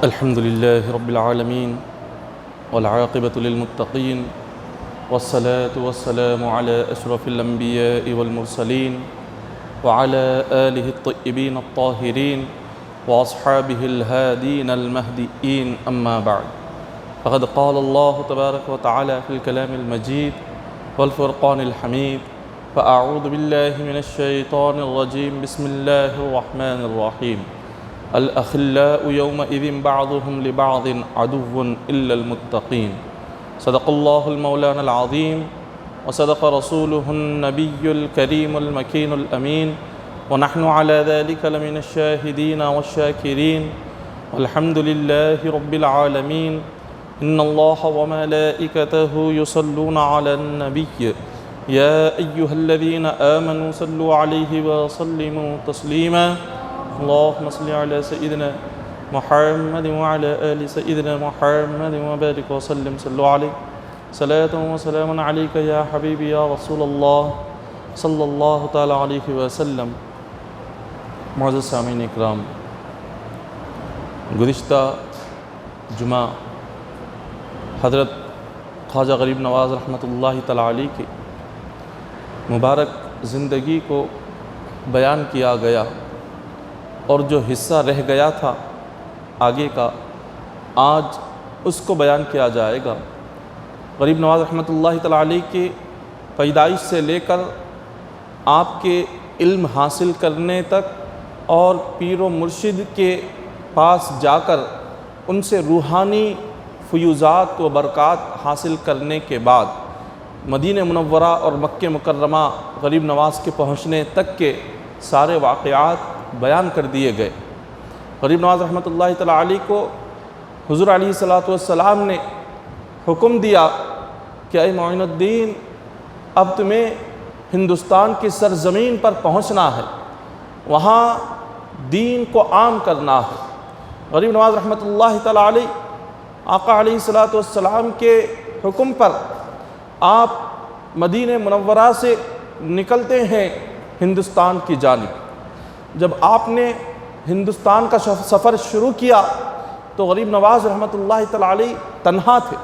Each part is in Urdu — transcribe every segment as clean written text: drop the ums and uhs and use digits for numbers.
الحمد لله رب العالمين والعاقبة للمتقين والصلاة والسلام على أشرف الأنبياء والمرسلين وعلى آله الطيبين الطاهرين وأصحابه الهادين المهديين أما بعد فقد قال الله تبارك وتعالى في الكلام المجيد والفرقان الحميد فأعوذ بالله من الشيطان الرجيم بسم الله الرحمن الرحيم الأخلاء يومئذ بعضهم لبعض عدو إلا المتقين صدق الله المولانا العظيم وصدق رسوله النبي الكريم المكين الأمين ونحن على ذلك لمن الشاهدين والشاكرين والحمد لله رب العالمين إن الله وملائكته يصلون على النبي يا أيها الذين آمنوا صلوا عليه وسلموا تسليما اللهم صل على سيدنا محمد وعلى آل سيدنا محمد وبارك وسلم صلوا عليه صلاة وسلام عليك يا حبيبي يا رسول الله صلی اللہ تعالی علیہ وسلم۔ معزز سامعین اکرام، گزشتہ جمعہ حضرت خواجہ غریب نواز رحمۃ اللہ تعالی علیہ کی مبارک زندگی کو بیان کیا گیا، اور جو حصہ رہ گیا تھا آگے کا آج اس کو بیان کیا جائے گا۔ غریب نواز رحمۃ اللہ تعالی علیہ کے پیدائش سے لے کر آپ کے علم حاصل کرنے تک اور پیر و مرشد کے پاس جا کر ان سے روحانی فیوزات و برکات حاصل کرنے کے بعد مدینہ منورہ اور مکہ مکرمہ غریب نواز کے پہنچنے تک کے سارے واقعات بیان کر دیے گئے۔ غریب نواز رحمۃ اللہ تعالی علیہ کو حضور علیہ السلام نے حکم دیا کہ اے معین الدین، اب تمہیں ہندوستان کی سرزمین پر پہنچنا ہے، وہاں دین کو عام کرنا ہے۔ غریب نواز رحمۃ اللہ تعالی علیہ آقا علیہ السلام کے حکم پر آپ مدینہ منورہ سے نکلتے ہیں ہندوستان کی جانب۔ جب آپ نے ہندوستان کا سفر شروع کیا تو غریب نواز رحمۃ اللہ تعالی علیہ تنہا تھے،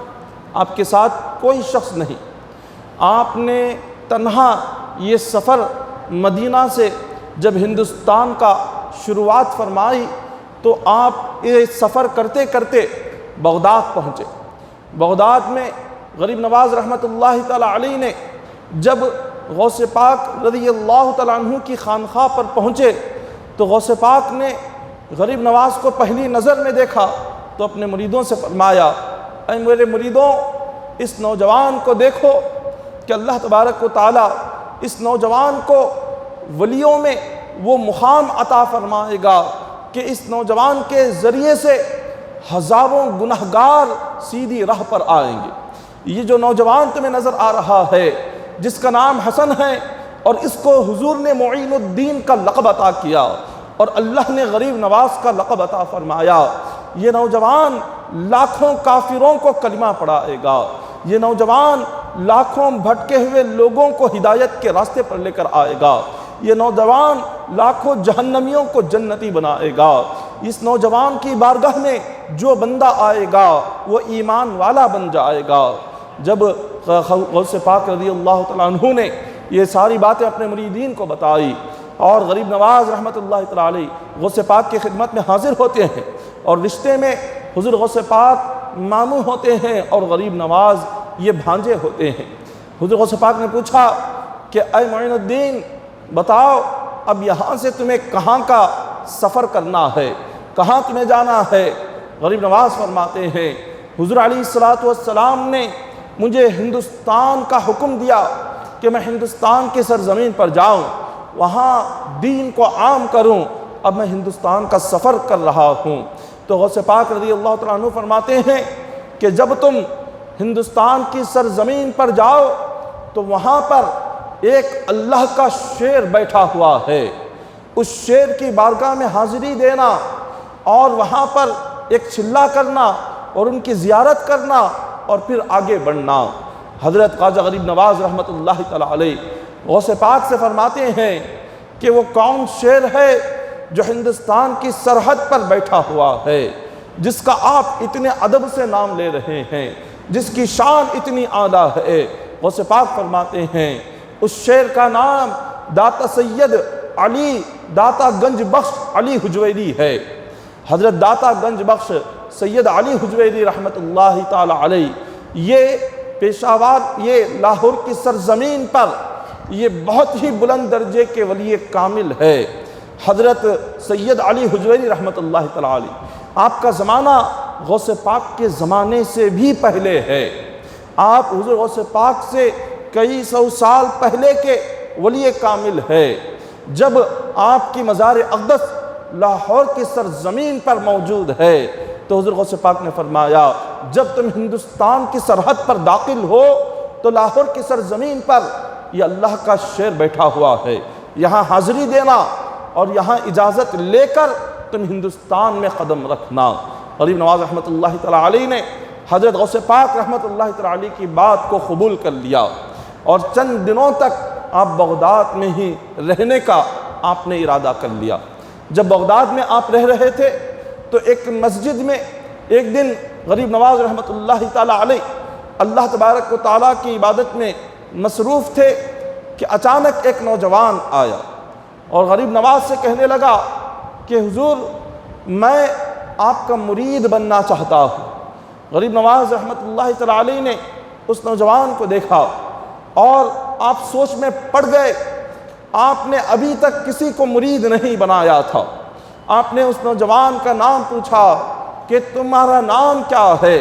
آپ کے ساتھ کوئی شخص نہیں۔ آپ نے تنہا یہ سفر مدینہ سے جب ہندوستان کا شروعات فرمائی تو آپ یہ سفر کرتے کرتے بغداد پہنچے۔ بغداد میں غریب نواز رحمۃ اللہ تعالی علیہ نے جب غوث پاک رضی اللہ تعالیٰ عنہ کی خانقاہ پر پہنچے تو غوث پاک نے غریب نواز کو پہلی نظر میں دیکھا تو اپنے مریدوں سے فرمایا، اے میرے مریدوں، اس نوجوان کو دیکھو کہ اللہ تبارک و تعالیٰ اس نوجوان کو ولیوں میں وہ مقام عطا فرمائے گا کہ اس نوجوان کے ذریعے سے ہزاروں گنہگار سیدھی راہ پر آئیں گے۔ یہ جو نوجوان تمہیں نظر آ رہا ہے جس کا نام حسن ہے، اور اس کو حضور نے معین الدین کا لقب عطا کیا اور اللہ نے غریب نواز کا لقب عطا فرمایا، یہ نوجوان لاکھوں کافروں کو کلمہ پڑھائے گا، یہ نوجوان لاکھوں بھٹکے ہوئے لوگوں کو ہدایت کے راستے پر لے کر آئے گا، یہ نوجوان لاکھوں جہنمیوں کو جنتی بنائے گا۔ اس نوجوان کی بارگاہ میں جو بندہ آئے گا وہ ایمان والا بن جائے گا۔ جب غوث پاک رضی اللہ تعالیٰ عنہ نے یہ ساری باتیں اپنے مریدین کو بتائی اور غریب نواز رحمۃ اللہ تعالی علیہ غوث پاک کی خدمت میں حاضر ہوتے ہیں، اور رشتے میں حضور غوث پاک ماموں ہوتے ہیں اور غریب نواز یہ بھانجے ہوتے ہیں۔ حضور غوث پاک نے پوچھا کہ اے معین الدین، بتاؤ اب یہاں سے تمہیں کہاں کا سفر کرنا ہے، کہاں تمہیں جانا ہے؟ غریب نواز فرماتے ہیں حضور علیہ السلام نے مجھے ہندوستان کا حکم دیا کہ میں ہندوستان کی سرزمین پر جاؤں، وہاں دین کو عام کروں، اب میں ہندوستان کا سفر کر رہا ہوں۔ تو غوث پاک رضی اللہ تعالیٰ عنہ فرماتے ہیں کہ جب تم ہندوستان کی سرزمین پر جاؤ تو وہاں پر ایک اللہ کا شیر بیٹھا ہوا ہے، اس شیر کی بارگاہ میں حاضری دینا اور وہاں پر ایک چلہ کرنا اور ان کی زیارت کرنا اور پھر آگے بڑھنا۔ حضرت خواجہ غریب نواز رحمۃ اللہ تعالی علیہ غوث پاک سے فرماتے ہیں کہ وہ کون شیر ہے جو ہندوستان کی سرحد پر بیٹھا ہوا ہے، جس کا آپ اتنے ادب سے نام لے رہے ہیں، جس کی شان اتنی اعلیٰ ہے، غوث پاک فرماتے ہیں اس شعر کا نام داتا سید علی داتا گنج بخش علی حجویری ہے۔ حضرت داتا گنج بخش سید علی حجویری رحمت اللہ تعالی علیہ، یہ پیشاور، یہ لاہور کی سرزمین پر یہ بہت ہی بلند درجے کے ولی کامل ہے۔ حضرت سید علی حجویری رحمت اللہ تعالی علیہ، آپ کا زمانہ غوث پاک کے زمانے سے بھی پہلے ہے۔ آپ حضور غوث پاک سے کئی سو سال پہلے کے ولی کامل ہے۔ جب آپ کی مزار اقدس لاہور کی سرزمین پر موجود ہے تو حضور غوث پاک نے فرمایا جب تم ہندوستان کی سرحد پر داخل ہو تو لاہور کی سرزمین پر یہ اللہ کا شیر بیٹھا ہوا ہے، یہاں حاضری دینا اور یہاں اجازت لے کر تم ہندوستان میں قدم رکھنا۔ غریب نواز رحمت اللہ تعالی علیہ نے حضرت غوث پاک رحمت اللہ تعالی علیہ کی بات کو قبول کر لیا اور چند دنوں تک آپ بغداد میں ہی رہنے کا آپ نے ارادہ کر لیا۔ جب بغداد میں آپ رہ رہے تھے تو ایک مسجد میں ایک دن غریب نواز رحمت اللہ تعالی علیہ اللہ تبارک و تعالیٰ کی عبادت میں مصروف تھے کہ اچانک ایک نوجوان آیا اور غریب نواز سے کہنے لگا کہ حضور میں آپ کا مرید بننا چاہتا ہوں۔ غریب نواز رحمت اللہ تعالی علیہ نے اس نوجوان کو دیکھا اور آپ سوچ میں پڑ گئے۔ آپ نے ابھی تک کسی کو مرید نہیں بنایا تھا۔ آپ نے اس نوجوان کا نام پوچھا کہ تمہارا نام کیا ہے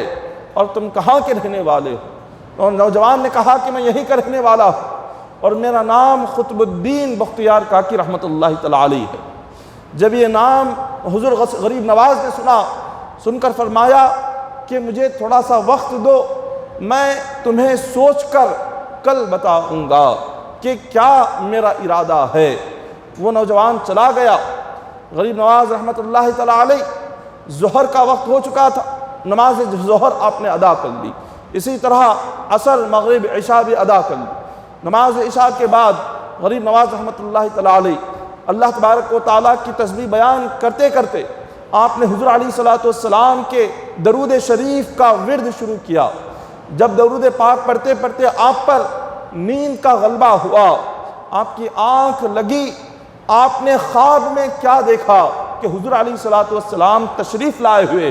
اور تم کہاں کے رہنے والے ہو؟ اور نوجوان نے کہا کہ میں یہیں کا رہنے والا ہوں اور میرا نام قطب الدین بختیار کاکی رحمت اللہ تعالی علیہ ہے۔ جب یہ نام حضور غریب نواز نے سن کر فرمایا کہ مجھے تھوڑا سا وقت دو، میں تمہیں سوچ کر کل بتاؤں گا کہ کیا میرا ارادہ ہے۔ وہ نوجوان چلا گیا۔ غریب نواز رحمت اللہ تعالی علیہ ظہر کا وقت ہو چکا تھا، نماز ظہر آپ نے ادا کر لی، اسی طرح عصر مغرب عشاء بھی ادا کر لی۔ نماز عشاء کے بعد غریب نواز رحمت اللہ تعالی علیہ اللہ تبارک و تعالیٰ کی تسبیح بیان کرتے کرتے آپ نے حضور علیہ السلام کے درود شریف کا ورد شروع کیا۔ جب درود پاک پڑھتے پڑھتے آپ پر نیند کا غلبہ ہوا، آپ کی آنکھ لگی، آپ نے خواب میں کیا دیکھا کہ حضور علیہ السلام تشریف لائے ہوئے۔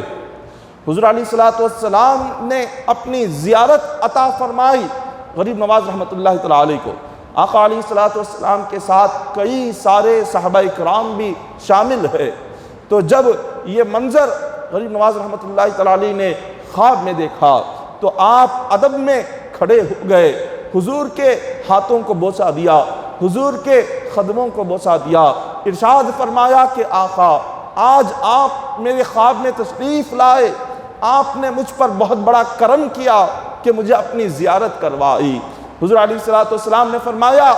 حضور علیہ السلام نے اپنی زیارت عطا فرمائی غریب نواز رحمت اللہ تعالی علیہ کو۔ آقا علیہ السلام کے ساتھ کئی سارے صحابہ کرام بھی شامل ہے۔ تو جب یہ منظر غریب نواز رحمت اللہ تعالی علیہ نے خواب میں دیکھا تو آپ ادب میں کھڑے ہو گئے، حضور کے ہاتھوں کو بوسہ دیا، حضور کے قدموں کو بوسہ دیا، ارشاد فرمایا کہ آقا آج آپ میرے خواب میں تشریف لائے، آپ نے مجھ پر بہت بڑا کرم کیا کہ مجھے اپنی زیارت کروائی۔ حضور علیہ السلام نے فرمایا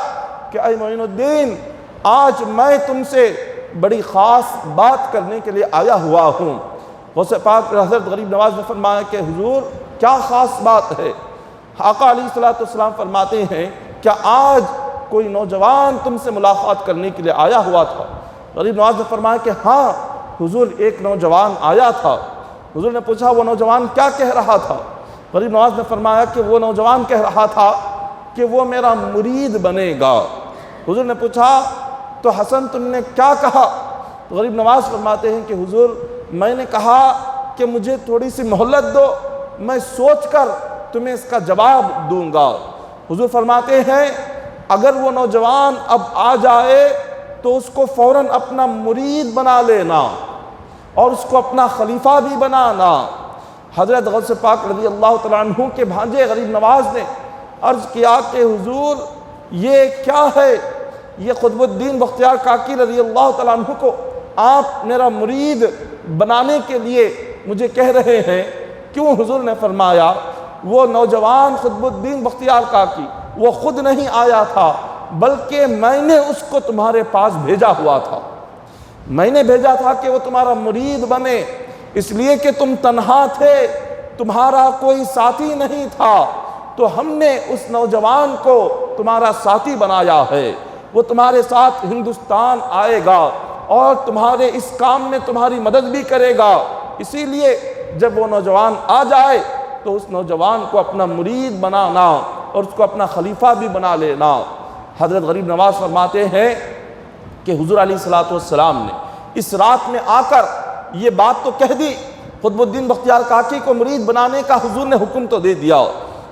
کہ اے معین الدین، آج میں تم سے بڑی خاص بات کرنے کے لیے آیا ہوا ہوں۔ غوث پاک حضرت غریب نواز نے فرمایا کہ حضور کیا خاص بات ہے؟ آقا علیہ السلام فرماتے ہیں کہ آج کوئی نوجوان تم سے ملاقات کرنے کے لیے آیا ہوا تھا۔ غریب نواز نے فرمایا کہ ہاں حضور ایک نوجوان آیا تھا۔ حضور نے پوچھا وہ نوجوان کیا کہہ رہا تھا؟ غریب نواز نے فرمایا کہ وہ نوجوان کہہ رہا تھا کہ وہ میرا مرید بنے گا۔ حضور نے پوچھا تو حسن تم نے کیا کہا؟ تو غریب نواز فرماتے ہیں کہ حضور میں نے کہا کہ مجھے تھوڑی سی مہلت دو، میں سوچ کر تمہیں اس کا جواب دوں گا۔ حضور فرماتے ہیں اگر وہ نوجوان اب آ جائے تو اس کو فوراً اپنا مرید بنا لینا اور اس کو اپنا خلیفہ بھی بنانا۔ حضرت غوث پاک رضی اللہ تعالیٰ عنہ کے بھانجے غریب نواز نے عرض کیا کہ حضور یہ کیا ہے؟ یہ قطب الدین بختیار کاکی رضی اللہ تعالیٰ عنہ کو آپ میرا مرید بنانے کے لیے مجھے کہہ رہے ہیں کیوں؟ حضور نے فرمایا وہ نوجوان قطب الدین بختیار کاکی وہ خود نہیں آیا تھا بلکہ میں نے اس کو تمہارے پاس بھیجا ہوا تھا، میں نے بھیجا تھا کہ وہ تمہارا مرید بنے، اس لیے کہ تم تنہا تھے، تمہارا کوئی ساتھی نہیں تھا، تو ہم نے اس نوجوان کو تمہارا ساتھی بنایا ہے، وہ تمہارے ساتھ ہندوستان آئے گا اور تمہارے اس کام میں تمہاری مدد بھی کرے گا اسی لیے جب وہ نوجوان آ جائے تو اس نوجوان کو اپنا مرید بنانا اور اس کو اپنا خلیفہ بھی بنا لینا۔ حضرت غریب نواز فرماتے ہیں کہ حضور علیہ الصلوۃ والسلام نے اس رات میں آ کر یہ بات تو کہہ دی، قطب الدین بختیار کاکی کو مرید بنانے کا حضور نے حکم تو دے دیا،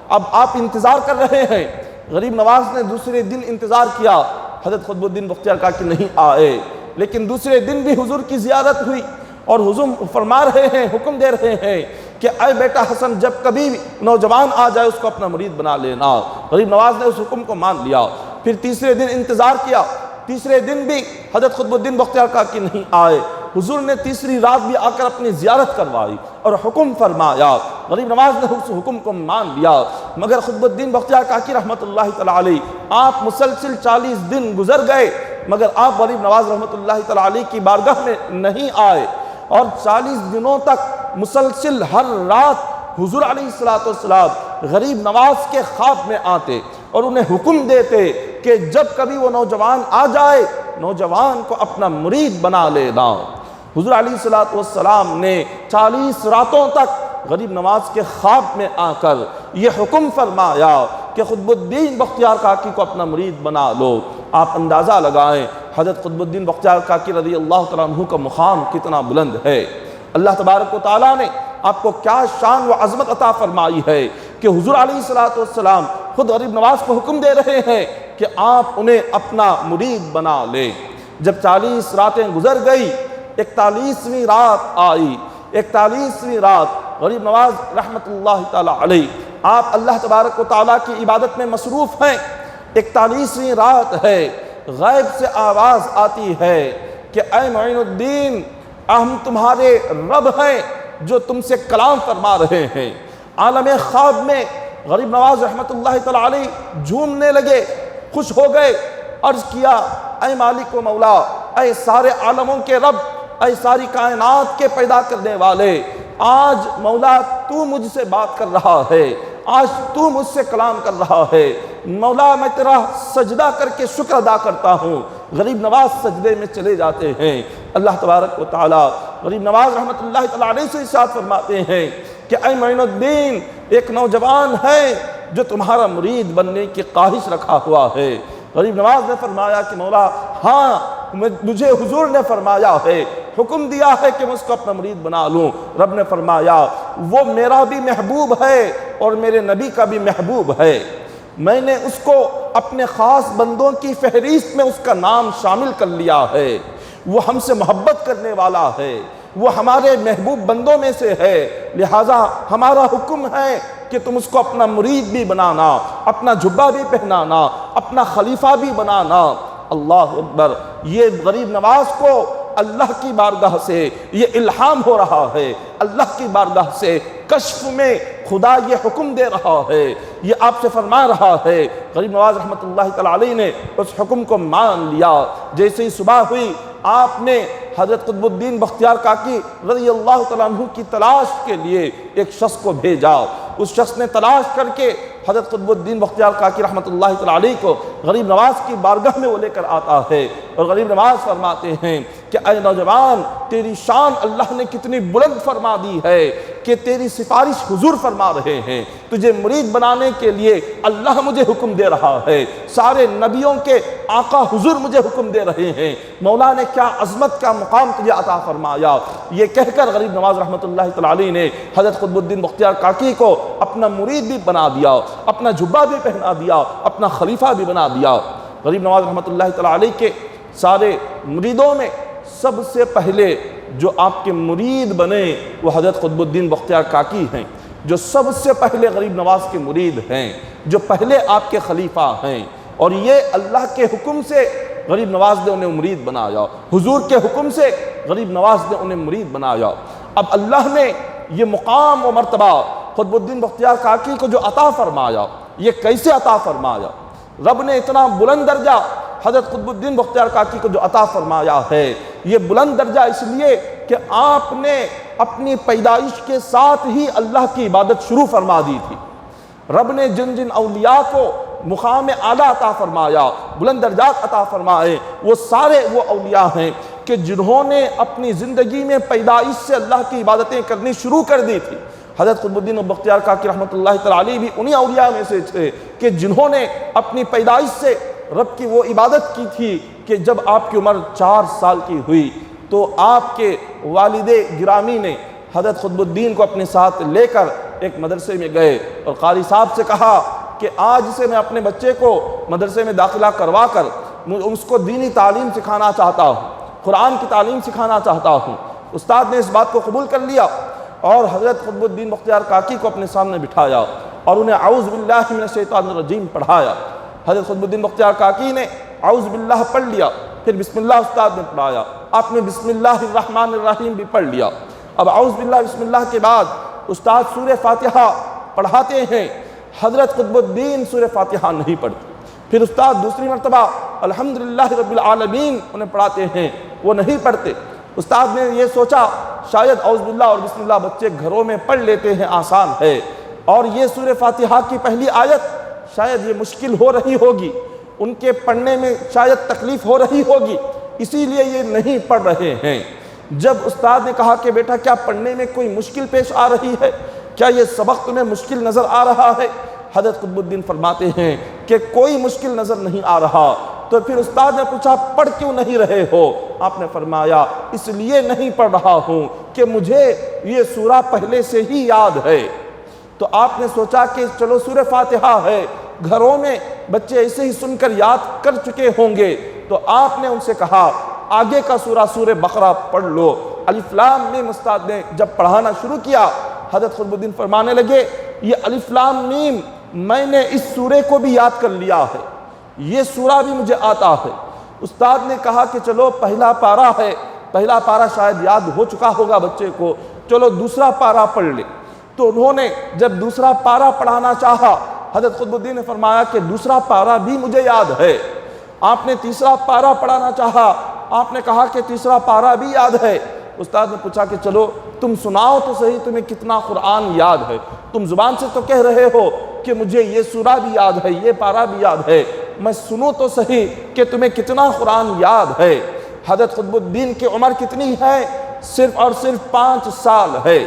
اب آپ انتظار کر رہے ہیں۔ غریب نواز نے دوسرے دن انتظار کیا، حضرت قطب الدین بختیار کاکی نہیں آئے، لیکن دوسرے دن بھی حضور کی زیارت ہوئی اور حضور فرما رہے ہیں، حکم دے رہے ہیں کہ اے بیٹا حسن، جب کبھی نوجوان آ جائے اس کو اپنا مرید بنا لینا۔ غریب نواز نے اس حکم کو مان لیا۔ پھر تیسرے دن انتظار کیا، تیسرے دن بھی حضرت قطب الدین بختیار کاکی نہیں آئے۔ حضور نے تیسری رات بھی آ کر اپنی زیارت کروائی اور حکم فرمایا۔ غریب نواز نے اس حکم کو مان لیا، مگر قطب الدین بختیار کاکی رحمۃ اللہ تعالیٰ علیہ آپ مسلسل 40 دن گزر گئے، مگر آپ غریب نواز رحمۃ اللہ تعالیٰ علیہ کی بارگاہ میں نہیں آئے، اور 40 دنوں تک مسلسل ہر رات حضور علیہ الصلوۃ والسلام غریب نواز کے خواب میں آتے اور انہیں حکم دیتے کہ جب کبھی وہ نوجوان آ جائے نوجوان کو اپنا مرید بنا لینا۔ حضور علیہ الصلوۃ والسلام نے 40 راتوں تک غریب نواز کے خواب میں آ کر یہ حکم فرمایا کہ قطب الدین بختیار کاکی کو اپنا مرید بنا لو۔ آپ اندازہ لگائیں حضرت قطب الدین بختیار کاکی رضی اللہ تعالیٰ عنہ کا مقام کتنا بلند ہے۔ اللہ تبارک و تعالیٰ نے آپ کو کیا شان و عظمت عطا فرمائی ہے کہ حضور علیہ الصلوۃ والسلام خود غریب نواز کو حکم دے رہے ہیں کہ آپ انہیں اپنا مرید بنا لیں۔ جب 40 راتیں گزر گئی، 41ویں رات آئی۔ 41ویں رات غریب نواز رحمۃ اللہ تعالیٰ علیہ آپ اللہ تبارک و تعالیٰ کی عبادت میں مصروف ہیں۔ 41ویں رات ہے، غیب سے آواز آتی ہے کہ اے معین الدین، ہم تمہارے رب ہیں جو تم سے کلام فرما رہے ہیں۔ عالم خواب میں غریب نواز رحمۃ اللہ تعالیٰ علیہ جھومنے لگے، خوش ہو گئے، عرض کیا اے مالک و مولا، اے سارے عالموں کے رب، اے ساری کائنات کے پیدا کرنے والے، آج مولا تو مجھ سے بات کر رہا ہے، آج تو مجھ سے کلام کر رہا ہے، مولا میں تیرا سجدہ کر کے شکر ادا کرتا ہوں۔ غریب نواز سجدے میں چلے جاتے ہیں۔ اللہ تبارک و تعالیٰ غریب نواز رحمۃ اللہ تعالیٰ علیہ سے ارشاد فرماتے ہیں کہ اے معین الدین، ایک نوجوان ہے جو تمہارا مرید بننے کی خواہش رکھا ہوا ہے۔ غریب نواز نے فرمایا کہ مولا ہاں، مجھے حضور نے فرمایا ہے، حکم دیا ہے کہ میں اس کو اپنا مرید بنا لوں۔ رب نے فرمایا وہ میرا بھی محبوب ہے اور میرے نبی کا بھی محبوب ہے، میں نے اس کو اپنے خاص بندوں کی فہرست میں اس کا نام شامل کر لیا ہے، وہ ہم سے محبت کرنے والا ہے، وہ ہمارے محبوب بندوں میں سے ہے، لہٰذا ہمارا حکم ہے کہ تم اس کو اپنا مرید بھی بنانا، اپنا جھبا بھی پہنانا، اپنا خلیفہ بھی بنانا۔ اللہ اکبر! یہ غریب نواز کو اللہ کی بارگاہ سے یہ الہام ہو رہا ہے، اللہ کی بارگاہ سے کشف میں خدا یہ حکم دے رہا ہے، یہ آپ سے فرما رہا ہے۔ غریب نواز رحمۃ اللہ تعالیٰ علیہ نے اس حکم کو مان لیا۔ جیسے ہی صبح ہوئی، آپ نے حضرت قطب الدین بختیار کاکی رضی اللہ تعالیٰ عنہ کی تلاش کے لیے ایک شخص کو بھیجا۔ اس شخص نے تلاش کر کے حضرت قطب الدین بختیار کاکی رحمۃ اللہ تعالیٰ علیہ کو غریب نواز کی بارگاہ میں وہ لے کر آتا ہے، اور غریب نواز فرماتے ہیں کہ اے نوجوان، تیری شان اللہ نے کتنی بلند فرما دی ہے کہ تیری سفارش حضور فرما رہے ہیں، تجھے مرید بنانے کے لیے اللہ مجھے حکم دے رہا ہے، سارے نبیوں کے آقا حضور مجھے حکم دے رہے ہیں، مولا نے کیا عظمت کا مقام تجھے عطا فرمایا۔ یہ کہہ کر غریب نواز رحمۃ اللہ تعالیٰ علیہ نے حضرت قطب الدین بختیار کاکی کو اپنا مرید بھی بنا دیا، اپنا جھبا بھی پہنا دیا، اپنا خلیفہ بھی بنا دیا۔ غریب نواز رحمۃ اللہ تعالیٰ علیہ کے سارے مریدوں میں سب سے پہلے جو آپ کے مرید بنے وہ حضرت قطب الدین بختیار کاکی ہیں، جو سب سے پہلے غریب نواز کے مرید ہیں، جو پہلے آپ کے خلیفہ ہیں، اور یہ اللہ کے حکم سے غریب نواز نے انہیں مرید بنایا، حضور کے حکم سے غریب نواز نے انہیں مرید بنایا۔ اب اللہ نے یہ مقام و مرتبہ قطب الدین بختیار کاکی کو جو عطا فرمایا، یہ کیسے عطا فرمایا؟ رب نے اتنا بلند درجہ حضرت قطب الدین بختیار کاکی کو جو عطا فرمایا ہے، یہ بلند درجہ اس لیے کہ آپ نے اپنی پیدائش کے ساتھ ہی اللہ کی عبادت شروع فرما دی تھی۔ رب نے جن جن اولیاء کو مقام اعلیٰ عطا فرمایا، بلند درجات عطا فرمائے، وہ سارے وہ اولیاء ہیں کہ جنہوں نے اپنی زندگی میں پیدائش سے اللہ کی عبادتیں کرنی شروع کر دی تھی۔ حضرت قطب الدین بختیار کاکی رحمۃ اللہ تعالی علیہ بھی انہی اولیاء میں سے تھے کہ جنہوں نے اپنی پیدائش سے رب کی وہ عبادت کی تھی کہ جب آپ کی عمر 4 سال کی ہوئی تو آپ کے والد گرامی نے حضرت قطب الدین کو اپنے ساتھ لے کر ایک مدرسے میں گئے اور قاری صاحب سے کہا کہ آج سے میں اپنے بچے کو مدرسے میں داخلہ کروا کر اس کو دینی تعلیم سکھانا چاہتا ہوں، قرآن کی تعلیم سکھانا چاہتا ہوں۔ استاد نے اس بات کو قبول کر لیا اور حضرت قطب الدین بختیار کاکی کو اپنے سامنے بٹھایا اور انہیں اعوذ باللہ من الشیطان الرجیم پڑھایا۔ حضرت قطب الدین بختیار کاکی نے اعوذ باللہ پڑھ لیا، پھر بسم اللہ استاد نے پڑھایا، آپ نے بسم اللہ الرحمن الرحیم بھی پڑھ لیا۔ اب اعوذ باللہ بسم اللہ کے بعد استاد سورہ فاتحہ پڑھاتے ہیں، حضرت قطب الدین سورہ فاتحہ نہیں پڑھتے۔ پھر استاد دوسری مرتبہ الحمدللہ رب العالمین انہیں پڑھاتے ہیں، وہ نہیں پڑھتے۔ استاد نے یہ سوچا شاید اعوذ باللہ اور بسم اللہ بچے گھروں میں پڑھ لیتے ہیں، آسان ہے، اور یہ سورہ فاتحہ کی پہلی آیت شاید یہ مشکل ہو رہی ہوگی، ان کے پڑھنے میں شاید تکلیف ہو رہی ہوگی، اسی لیے یہ نہیں پڑھ رہے ہیں۔ جب استاد نے کہا کہ بیٹا کیا پڑھنے میں کوئی مشکل پیش آ رہی ہے، کیا یہ سبق تمہیں مشکل نظر آ رہا ہے؟ حضرت قطب الدین فرماتے ہیں کہ کوئی مشکل نظر نہیں آ رہا۔ تو پھر استاد نے پوچھا پڑھ کیوں نہیں رہے ہو؟ آپ نے فرمایا اس لیے نہیں پڑھ رہا ہوں کہ مجھے یہ سورہ پہلے سے ہی یاد ہے۔ تو آپ نے سوچا کہ چلو سورہ فاتحہ ہے، گھروں میں بچے ایسے ہی سن کر یاد کر چکے ہوں گے، تو آپ نے ان سے کہا آگے کا سورہ بقرہ پڑھ لو۔ الف لام میم استاد نے جب پڑھانا شروع کیا، حضرت قطب الدین فرمانے لگے یہ الف لام میم میں نے اس سورے کو بھی یاد کر لیا ہے، یہ سورہ بھی مجھے آتا ہے۔ استاد نے کہا کہ چلو پہلا پارہ ہے، پہلا پارہ شاید یاد ہو چکا ہوگا بچے کو، چلو دوسرا پارہ پڑھ لے۔ تو انہوں نے جب دوسرا پارہ پڑھانا چاہا، حضرت قطب الدین نے فرمایا کہ دوسرا پارہ بھی مجھے یاد ہے۔ آپ نے تیسرا پارہ پڑھانا چاہا، آپ نے کہا کہ تیسرا پارہ بھی یاد ہے۔ استاد نے پوچھا کہ چلو تم سناؤ تو صحیح تمہیں کتنا قرآن یاد ہے، تم زبان سے تو کہہ رہے ہو کہ مجھے یہ سورہ بھی یاد ہے، یہ پارہ بھی یاد ہے، میں سنوں تو صحیح کہ تمہیں کتنا قرآن یاد ہے۔ حضرت قطب الدین کی عمر کتنی ہے؟ صرف اور صرف 5 سال ہے،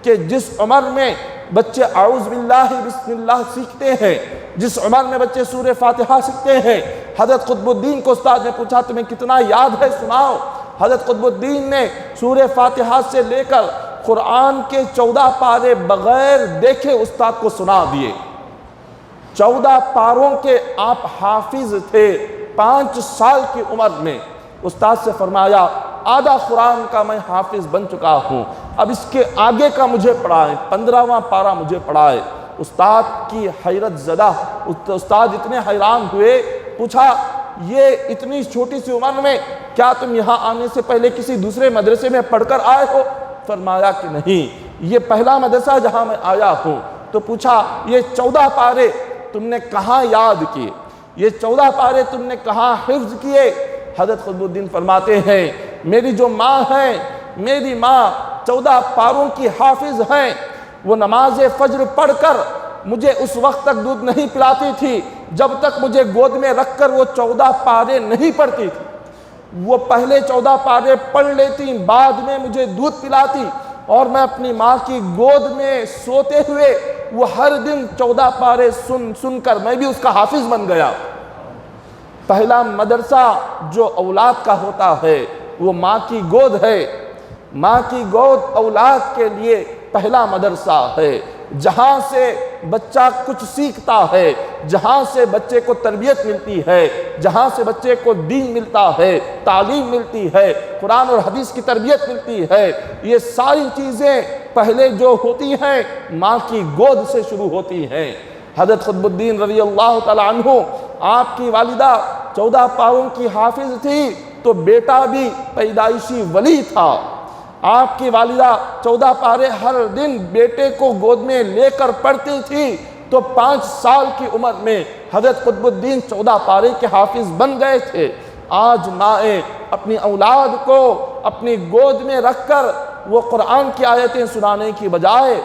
کہ جس عمر میں بچے اعوذ باللہ بسم اللہ سیکھتے ہیں، جس عمر میں بچے سورہ فاتحہ سیکھتے ہیں، حضرت قطب الدین کو استاد نے پوچھا تمہیں کتنا یاد ہے سناؤ۔ حضرت قطب الدین نے سورہ فاتحہ سے لے کر قرآن کے 14 پارے بغیر دیکھے استاد کو سنا دیے۔ 14 پاروں کے آپ حافظ تھے 5 سال کی عمر میں۔ استاد سے فرمایا آدھا قرآن کا میں حافظ بن چکا ہوں، اب اس کے آگے کا مجھے پڑھائیں، 15واں پارہ مجھے پڑھائے۔ استاد کی حیرت زدہ، استاد اتنے حیران ہوئے، پوچھا یہ اتنی چھوٹی سی عمر میں کیا تم یہاں آنے سے پہلے کسی دوسرے مدرسے میں پڑھ کر آئے ہو؟ فرمایا کہ نہیں، یہ پہلا مدرسہ جہاں میں آیا ہوں۔ تو پوچھا یہ 14 پارے تم نے کہاں یاد کیے، یہ 14 پارے تم نے کہاں حفظ کیے؟ حضرت قطب الدین فرماتے ہیں میری جو ماں ہے، میری ماں 14 پاروں کی حافظ ہیں، وہ نماز فجر پڑھ کر مجھے اس وقت تک دودھ نہیں پلاتی تھی جب تک مجھے گود میں رکھ کر وہ 14 پارے نہیں پڑھتی تھی۔ وہ پہلے 14 پارے پڑھ لیتی، بعد میں مجھے دودھ پلاتی، اور میں اپنی ماں کی گود میں سوتے ہوئے وہ ہر دن 14 پارے سن کر میں بھی اس کا حافظ بن گیا۔ پہلا مدرسہ جو اولاد کا ہوتا ہے وہ ماں کی گود ہے۔ ماں کی گود اولاد کے لیے پہلا مدرسہ ہے، جہاں سے بچہ کچھ سیکھتا ہے، جہاں سے بچے کو تربیت ملتی ہے، جہاں سے بچے کو دین ملتا ہے، تعلیم ملتی ہے، قرآن اور حدیث کی تربیت ملتی ہے۔ یہ ساری چیزیں پہلے جو ہوتی ہیں ماں کی گود سے شروع ہوتی ہیں۔ حضرت قطب الدین رضی اللہ تعالیٰ عنہ، آپ کی والدہ 14 پاروں کی حافظ تھی تو بیٹا بھی پیدائشی ولی تھا۔ آپ کی والدہ 14 پارے ہر دن بیٹے کو گود میں لے کر پڑھتی تھی، تو 5 سال کی عمر میں حضرت قطب الدین 14 پارے کے حافظ بن گئے تھے۔ آج مائیں اپنی اولاد کو اپنی گود میں رکھ کر وہ قرآن کی آیتیں سنانے کی بجائے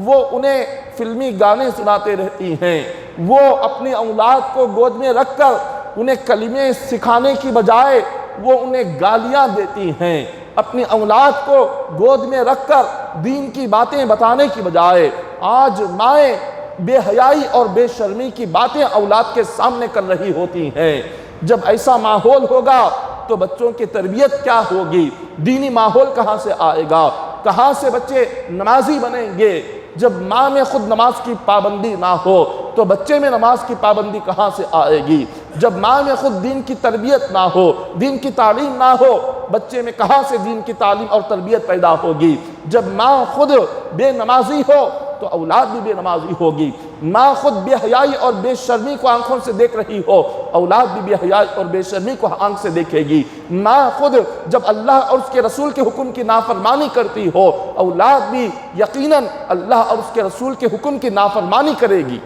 وہ انہیں فلمی گانے سناتے رہتی ہیں، وہ اپنی اولاد کو گود میں رکھ کر انہیں کلمے سکھانے کی بجائے وہ انہیں گالیاں دیتی ہیں۔ اپنی اولاد کو گود میں رکھ کر دین کی باتیں بتانے کی بجائے آج مائیں بے حیائی اور بے شرمی کی باتیں اولاد کے سامنے کر رہی ہوتی ہیں۔ جب ایسا ماحول ہوگا تو بچوں کی تربیت کیا ہوگی؟ دینی ماحول کہاں سے آئے گا؟ کہاں سے بچے نمازی بنیں گے؟ جب ماں میں خود نماز کی پابندی نہ ہو تو بچے میں نماز کی پابندی کہاں سے آئے گی؟ جب ماں میں خود دین کی تربیت نہ ہو، دین کی تعلیم نہ ہو، بچے میں کہاں سے دین کی تعلیم اور تربیت پیدا ہوگی؟ جب ماں خود بے نمازی ہو تو اولاد بھی بے نمازی ہوگی۔ ماں خود بے حیائی اور بے شرمی کو آنکھوں سے دیکھ رہی ہو، اولاد بھی بے حیائی اور بے شرمی کو آنکھ سے دیکھے گی۔ ماں خود جب اللہ اور اس کے رسول کے حکم کی نافرمانی کرتی ہو، اولاد بھی یقیناً اللہ اور اس کے رسول کے حکم کی نافرمانی کرے گی۔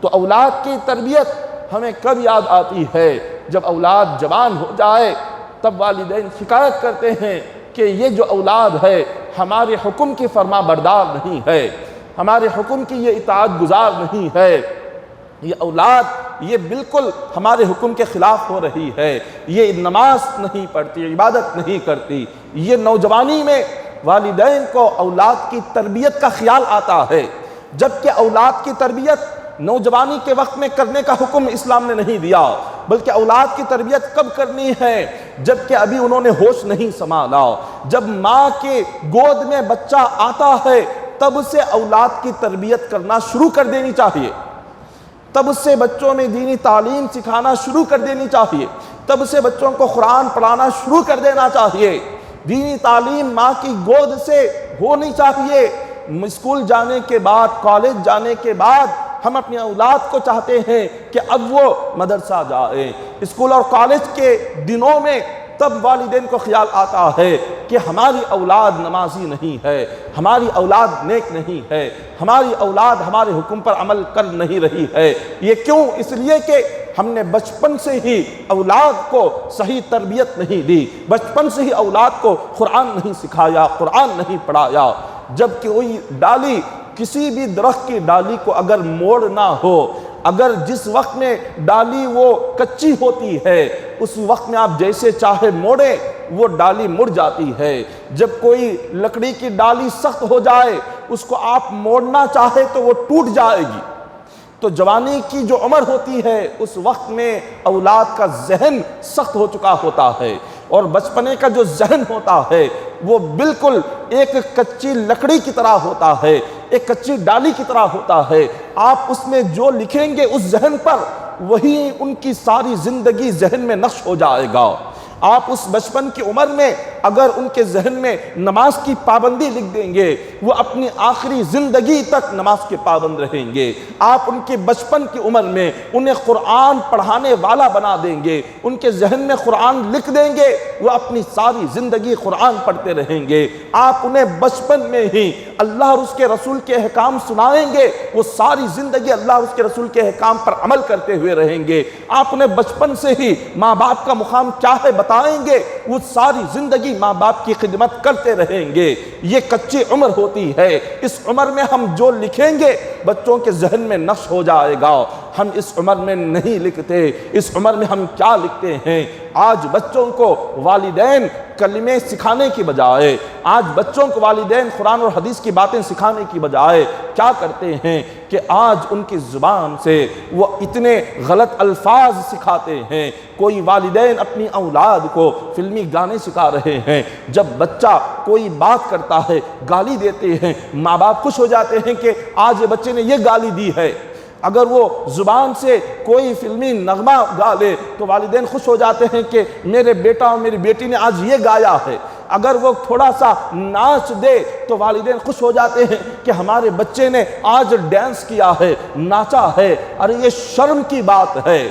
تو اولاد کی تربیت ہمیں کب یاد آتی ہے؟ جب اولاد جوان ہو جائے تب والدین شکایت کرتے ہیں کہ یہ جو اولاد ہے ہمارے حکم کی فرما بردار نہیں ہے، ہمارے حکم کی یہ اطاعت گزار نہیں ہے، یہ اولاد یہ بالکل ہمارے حکم کے خلاف ہو رہی ہے، یہ نماز نہیں پڑھتی، عبادت نہیں کرتی۔ یہ نوجوانی میں والدین کو اولاد کی تربیت کا خیال آتا ہے، جبکہ اولاد کی تربیت نوجوانی کے وقت میں کرنے کا حکم اسلام نے نہیں دیا، بلکہ اولاد کی تربیت کب کرنی ہے؟ جبکہ ابھی انہوں نے ہوش نہیں سنبھالا۔ جب ماں کے گود میں بچہ آتا ہے تب سے اولاد کی تربیت کرنا شروع کر دینی چاہیے، تب سے بچوں میں دینی تعلیم سکھانا شروع کر دینی چاہیے، تب سے بچوں کو قرآن پڑھانا شروع کر دینا چاہیے۔ دینی تعلیم ماں کی گود سے ہونی چاہیے۔ اسکول جانے کے بعد، کالج جانے کے بعد ہم اپنی اولاد کو چاہتے ہیں کہ اب وہ مدرسہ جائے۔ اسکول اور کالج کے دنوں میں تب والدین کو خیال آتا ہے کہ ہماری اولاد نمازی نہیں ہے، ہماری اولاد نیک نہیں ہے، ہماری اولاد ہمارے حکم پر عمل کر نہیں رہی ہے۔ یہ کیوں؟ اس لیے کہ ہم نے بچپن سے ہی اولاد کو صحیح تربیت نہیں دی، بچپن سے ہی اولاد کو قرآن نہیں سکھایا، قرآن نہیں پڑھایا۔ جب کہ کوئی ڈالی، کسی بھی درخت کی ڈالی کو اگر موڑنا ہو، اگر جس وقت میں ڈالی وہ کچی ہوتی ہے اس وقت میں آپ جیسے چاہے موڑیں وہ ڈالی مڑ جاتی ہے۔ جب کوئی لکڑی کی ڈالی سخت ہو جائے اس کو آپ موڑنا چاہے تو وہ ٹوٹ جائے گی۔ تو جوانی کی جو عمر ہوتی ہے اس وقت میں اولاد کا ذہن سخت ہو چکا ہوتا ہے، اور بچپنے کا جو ذہن ہوتا ہے وہ بالکل ایک کچی لکڑی کی طرح ہوتا ہے، ایک کچی ڈالی کی طرح ہوتا ہے۔ آپ اس میں جو لکھیں گے اس ذہن پر وہی ان کی ساری زندگی ذہن میں نقش ہو جائے گا۔ آپ اس بچپن کی عمر میں اگر ان کے ذہن میں نماز کی پابندی لکھ دیں گے وہ اپنی آخری زندگی تک نماز کے پابند رہیں گے۔ آپ ان کے بچپن کی عمر میں انہیں قرآن پڑھانے والا بنا دیں گے، ان کے ذہن میں قرآن لکھ دیں گے، وہ اپنی ساری زندگی قرآن پڑھتے رہیں گے۔ آپ انہیں بچپن میں ہی اللہ اور اس کے رسول کے احکام سنائیں گے، وہ ساری زندگی اللہ اور اس کے رسول کے احکام پر عمل کرتے ہوئے رہیں گے۔ آپ انہیں بچپن سے ہی ماں باپ کا مقام کیا ہے بتائیں گے، وہ ساری زندگی ماں باپ کی خدمت کرتے رہیں گے۔ یہ کچی عمر ہوتی ہے، اس عمر میں ہم جو لکھیں گے بچوں کے ذہن میں نقش ہو جائے گا۔ ہم اس عمر میں نہیں لکھتے، اس عمر میں ہم کیا لکھتے ہیں؟ آج بچوں کو والدین کلمے سکھانے کی بجائے، آج بچوں کو والدین قرآن اور حدیث کی باتیں سکھانے کی بجائے کیا کرتے ہیں کہ آج ان کی زبان سے وہ اتنے غلط الفاظ سکھاتے ہیں۔ کوئی والدین اپنی اولاد کو فلمی گانے سکھا رہے ہیں، جب بچہ کوئی بات کرتا ہے گالی دیتے ہیں، ماں باپ خوش ہو جاتے ہیں کہ آج بچے نے یہ گالی دی ہے۔ اگر وہ زبان سے کوئی فلمی نغمہ گا لے تو والدین خوش ہو جاتے ہیں کہ میرے بیٹا اور میری بیٹی نے آج یہ گایا ہے۔ اگر وہ تھوڑا سا ناچ دے تو والدین خوش ہو جاتے ہیں کہ ہمارے بچے نے آج ڈانس کیا ہے، ناچا ہے۔ ارے یہ شرم کی بات ہے،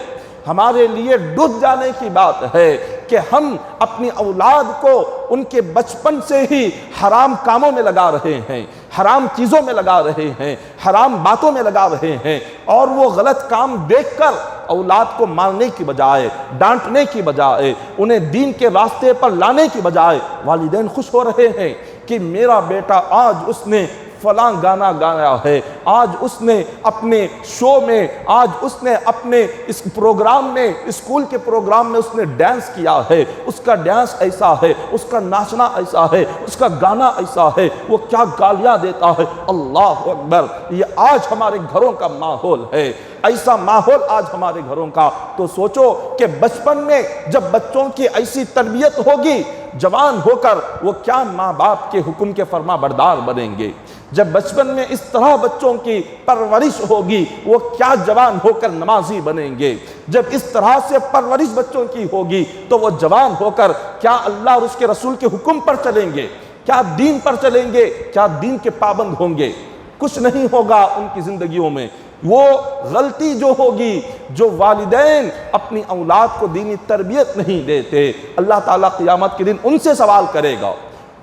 ہمارے لیے ڈوب جانے کی بات ہے کہ ہم اپنی اولاد کو ان کے بچپن سے ہی حرام کاموں میں لگا رہے ہیں، حرام چیزوں میں لگا رہے ہیں، حرام باتوں میں لگا رہے ہیں، اور وہ غلط کام دیکھ کر اولاد کو مارنے کی بجائے، ڈانٹنے کی بجائے، انہیں دین کے راستے پر لانے کی بجائے والدین خوش ہو رہے ہیں کہ میرا بیٹا آج اس نے فلاں گانا گایا ہے، آج اس نے اپنے شو میں، آج اس نے اپنے اس پروگرام میں، اسکول کے پروگرام میں اس نے ڈانس کیا ہے، اس کا ڈانس ایسا ہے، اس کا ناچنا ایسا ہے، اس کا گانا ایسا ہے، وہ کیا گالیاں دیتا ہے، اللہ اکبر۔ یہ آج ہمارے گھروں کا ماحول ہے، ایسا ماحول آج ہمارے گھروں کا۔ تو سوچو کہ بچپن میں جب بچوں کی ایسی تربیت ہوگی، جوان ہو کر وہ کیا ماں باپ کے حکم کے فرما بردار بنیں گے۔ جب بچپن میں اس طرح بچوں کی پرورش ہوگی، وہ کیا جوان ہو کر نمازی بنیں گے۔ جب اس طرح سے پرورش بچوں کی ہوگی تو وہ جوان ہو کر کیا اللہ اور اس کے رسول کے حکم پر چلیں گے، کیا دین پر چلیں گے، کیا دین کے پابند ہوں گے؟ کچھ نہیں ہوگا ان کی زندگیوں میں۔ وہ غلطی جو ہوگی، جو والدین اپنی اولاد کو دینی تربیت نہیں دیتے، اللہ تعالیٰ قیامت کے دن ان سے سوال کرے گا،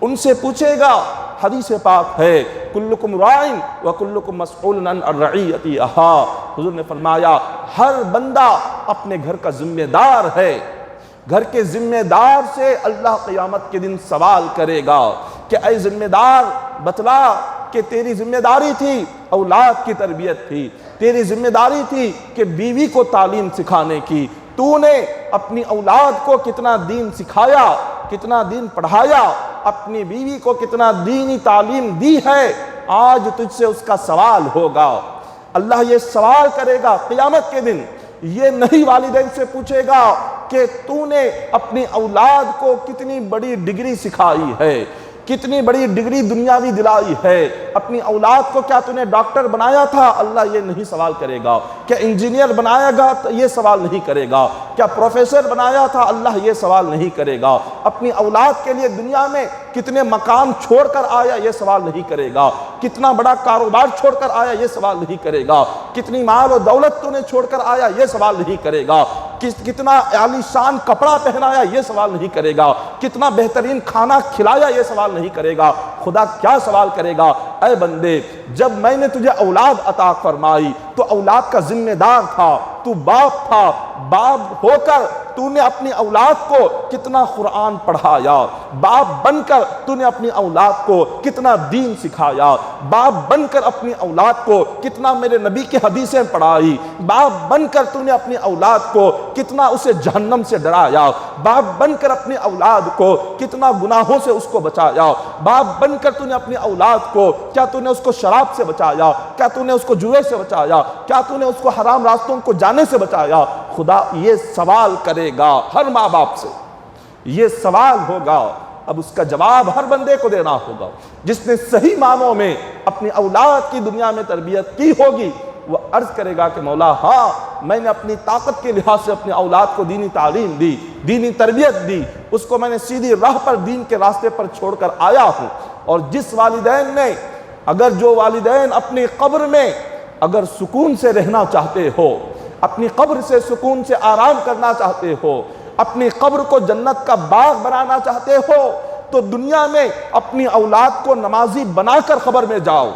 ان سے پوچھے گا۔ حدیث پاک ہے کلکم راعٍ وکلکم مسئول عن رعیتہا، حضور نے فرمایا ہر بندہ اپنے گھر کا ذمہ دار ہے، گھر کے ذمہ دار سے اللہ قیامت کے دن سوال کرے گا کہ اے ذمہ دار بتلا کہ تیری ذمہ داری تھی اولاد کی تربیت تھی، تیری ذمہ داری تھی کہ بیوی کو تعلیم سکھانے کی، تو نے اپنی اولاد کو کتنا دین سکھایا، کتنا دین پڑھایا، اپنی بیوی کو کتنا دینی تعلیم دی ہے، آج تجھ سے اس کا سوال ہوگا۔ اللہ یہ سوال کرے گا قیامت کے دن، یہ نہیں والدین سے پوچھے گا کہ تو نے اپنی اولاد کو کتنی بڑی ڈگری سکھائی ہے، کتنی بڑی ڈگری دنیاوی دلائی ہے، اپنی اولاد کو کیا تو نے ڈاکٹر بنایا تھا، اللہ یہ نہیں سوال کرے گا۔ کیا انجینئر بنایا گا، یہ سوال نہیں کرے گا۔ کیا پروفیسر بنایا تھا، اللہ یہ سوال نہیں کرے گا۔ اپنی اولاد کے لیے دنیا میں کتنے مکان چھوڑ کر آیا، یہ سوال نہیں کرے گا۔ کتنا بڑا کاروبار چھوڑ کر آیا، یہ سوال نہیں کرے گا۔ کتنی مال و دولت تو نے چھوڑ کر آیا، یہ سوال نہیں کرے گا۔ کتنا عالی شان کپڑا پہنایا، یہ سوال نہیں کرے گا۔ کتنا بہترین کھانا کھلایا، یہ سوال نہیں کرے گا۔ خدا کیا سوال کرے گا؟ اے بندے، جب میں نے تجھے اولاد عطا فرمائی تو اولاد کا ذمہ دار تھا، تو باپ تھا، باپ ہو کر تو نے اپنی اولاد کو کتنا قرآن پڑھایا، باپ بن کر تو نے اپنی اولاد کو کتنا دین سکھایا، باپ بن کر اپنی اولاد کو کتنا میرے نبی کی حدیثیں پڑھائی، باپ بن کر تو نے اپنی اولاد کو کتنا اسے جہنم سے ڈرایا، باپ بن کر اپنی اولاد کو کتنا گناہوں سے اس کو بچایا، باپ بن کر تو نے اپنی اولاد کو کیا تو نے اس کو شراب سے بچایا، کیا تو نے اس کو جوئے سے بچایا، کیا تو نے اس کو حرام راستوں کو جانے سے بچایا۔ خدا یہ سوال کرے گا ہر ماں باپ سے، یہ سوال ہوگا۔ اب اس کا جواب ہر بندے کو دینا ہوگا۔ جس نے صحیح معنوں میں اپنی اولاد کی دنیا میں تربیت کی ہوگی، وہ عرض کرے گا کہ مولا ہاں، میں نے اپنی طاقت کے لحاظ سے اپنی اولاد کو دینی تعلیم دی، دینی تربیت دی، اس کو میں نے سیدھی راہ پر، دین کے راستے پر چھوڑ کر آیا ہوں۔ اور جس والدین نے، اگر جو والدین اپنی قبر میں اگر سکون سے رہنا چاہتے ہو، اپنی قبر سے سکون سے آرام کرنا چاہتے ہو، اپنی قبر کو جنت کا باغ بنانا چاہتے ہو، تو دنیا میں اپنی اولاد کو نمازی بنا کر قبر میں جاؤ،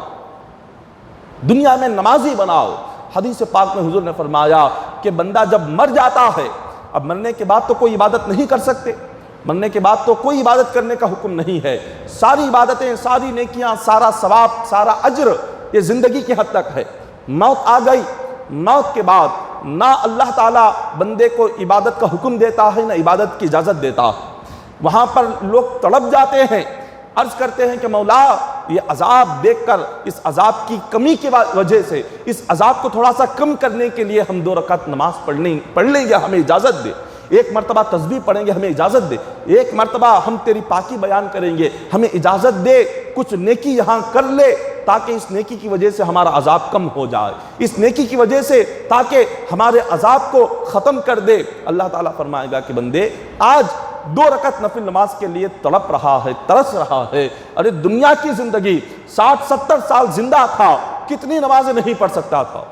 دنیا میں نمازی بناؤ۔ حدیث پاک میں حضور نے فرمایا کہ بندہ جب مر جاتا ہے، اب مرنے کے بعد تو کوئی عبادت نہیں کر سکتے، مرنے کے بعد تو کوئی عبادت کرنے کا حکم نہیں ہے، ساری عبادتیں، ساری نیکیاں، سارا ثواب، سارا اجر یہ زندگی کی حد تک ہے۔ موت آ گئی، موت کے بعد نہ اللہ تعالیٰ بندے کو عبادت کا حکم دیتا ہے، نہ عبادت کی اجازت دیتا ہے۔ وہاں پر لوگ تڑپ جاتے ہیں، عرض کرتے ہیں کہ مولا یہ عذاب دیکھ کر، اس عذاب کی کمی کی وجہ سے، اس عذاب کو تھوڑا سا کم کرنے کے لیے ہم 2 رکعت نماز پڑھ لیں گے، ہمیں اجازت دے، ایک مرتبہ تسبیح پڑھیں گے، ہمیں اجازت دے، ایک مرتبہ ہم تیری پاکی بیان کریں گے، ہمیں اجازت دے، کچھ نیکی یہاں کر لے تاکہ اس نیکی کی وجہ سے ہمارا عذاب کم ہو جائے، اس نیکی کی وجہ سے تاکہ ہمارے عذاب کو ختم کر دے۔ اللہ تعالیٰ فرمائے گا کہ بندے آج 2 رکعت نفل نماز کے لیے تڑپ رہا ہے، ترس رہا ہے، ارے دنیا کی زندگی 60-70 سال زندہ تھا، کتنی نمازیں نہیں پڑھ سکتا تھا؟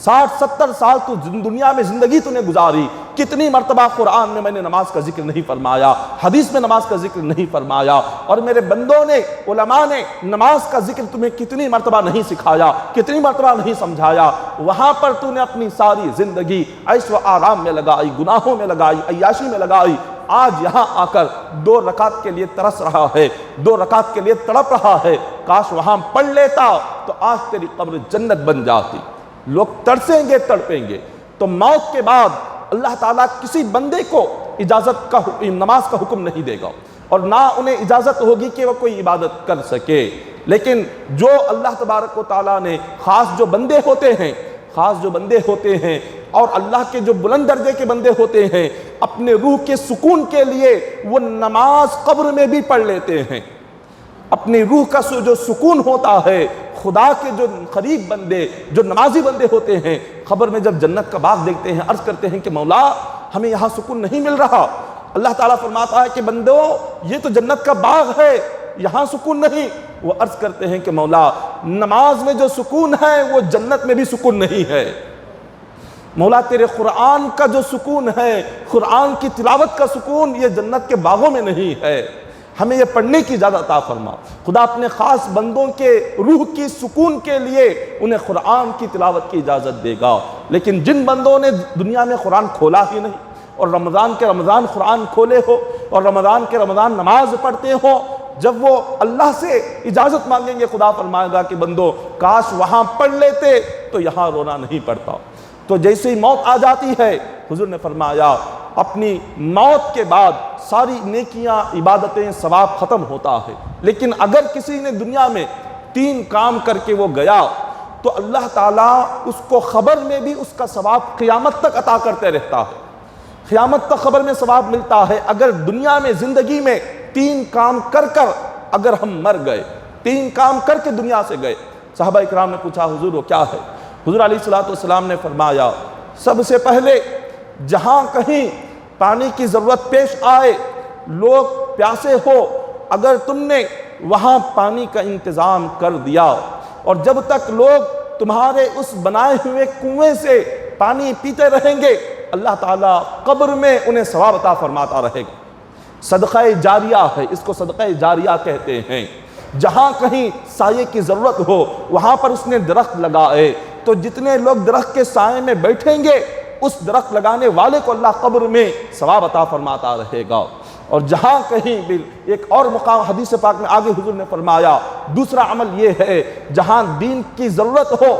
60-70 سال تو دنیا میں زندگی تو نے گزاری، کتنی مرتبہ قرآن میں نے نماز کا ذکر نہیں فرمایا، حدیث میں نماز کا ذکر نہیں فرمایا، اور میرے بندوں نے، علماء نے نماز کا ذکر تمہیں کتنی مرتبہ نہیں سکھایا، کتنی مرتبہ نہیں سمجھایا۔ وہاں پر تو نے اپنی ساری زندگی عیش و آرام میں لگائی، گناہوں میں لگائی، عیاشی میں لگائی، آج یہاں آ کر 2 رکعت کے لیے ترس رہا ہے، 2 رکعت کے لیے تڑپ رہا ہے، کاش وہاں پڑھ لیتا تو آج تیری قبر جنت بن جاتی۔ لوگ ترسیں گے، تڑپیں گے۔ تو موت کے بعد اللہ تعالیٰ کسی بندے کو اجازت کا نماز کا حکم نہیں دے گا، اور نہ انہیں اجازت ہوگی کہ وہ کوئی عبادت کر سکے۔ لیکن جو اللہ تبارک و تعالیٰ نے خاص جو بندے ہوتے ہیں اور اللہ کے جو بلند درجے کے بندے ہوتے ہیں، اپنے روح کے سکون کے لیے وہ نماز قبر میں بھی پڑھ لیتے ہیں۔ اپنی روح کا جو سکون ہوتا ہے، خدا کے جو قریب بندے، جو نمازی بندے ہوتے ہیں، قبر میں جب جنت کا باغ دیکھتے ہیں، عرض کرتے ہیں کہ مولا ہمیں یہاں سکون نہیں مل رہا۔ اللہ تعالیٰ فرماتا ہے کہ بندو یہ تو جنت کا باغ ہے، یہاں سکون نہیں۔ وہ عرض کرتے ہیں کہ مولا نماز میں جو سکون ہے وہ جنت میں بھی سکون نہیں ہے۔ مولا تیرے قرآن کا جو سکون ہے، قرآن کی تلاوت کا سکون، یہ جنت کے باغوں میں نہیں ہے، ہمیں یہ پڑھنے کی اجازت عطا فرما۔ خدا اپنے خاص بندوں کے روح کی سکون کے لیے انہیں قرآن کی تلاوت کی اجازت دے گا۔ لیکن جن بندوں نے دنیا میں قرآن کھولا ہی نہیں، اور رمضان کے رمضان قرآن کھولے ہو، اور رمضان کے رمضان نماز پڑھتے ہو، جب وہ اللہ سے اجازت مانگیں گے، خدا فرمائے گا کہ بندو کاش وہاں پڑھ لیتے تو یہاں رونا نہیں پڑتا۔ تو جیسے ہی موت آ جاتی ہے، حضور نے فرمایا اپنی موت کے بعد ساری نیکیاں، عبادتیں، ثواب ختم ہوتا ہے۔ لیکن اگر کسی نے دنیا میں 3 کام کر کے وہ گیا تو اللہ تعالیٰ اس کو خبر میں بھی اس کا ثواب قیامت تک عطا کرتے رہتا ہے۔ قیامت تک خبر میں ثواب ملتا ہے۔ اگر دنیا میں زندگی میں 3 کام کر اگر ہم مر گئے، 3 کام کر کے دنیا سے گئے، صحابہ اکرام نے پوچھا حضور وہ کیا ہے؟ حضور علیہ الصلوۃ نے فرمایا سب سے پہلے جہاں کہیں پانی کی ضرورت پیش آئے، لوگ پیاسے ہو، اگر تم نے وہاں پانی کا انتظام کر دیا، اور جب تک لوگ تمہارے اس بنائے ہوئے کنویں سے پانی پیتے رہیں گے، اللہ تعالیٰ قبر میں انہیں ثواب عطا فرماتا رہے گا۔ صدقہ جاریہ ہے، اس کو صدقہ جاریہ کہتے ہیں۔ جہاں کہیں سائے کی ضرورت ہو وہاں پر اس نے درخت لگائے، تو جتنے لوگ درخت کے سائے میں بیٹھیں گے اس درخت لگانے والے کو اللہ قبر میں ثواب عطا فرماتا رہے گا۔ اور جہاں کہیں بھی ایک اور مقام حدیث پاک میں آگے حضور نے فرمایا دوسرا عمل یہ ہے جہاں دین کی ضرورت ہو،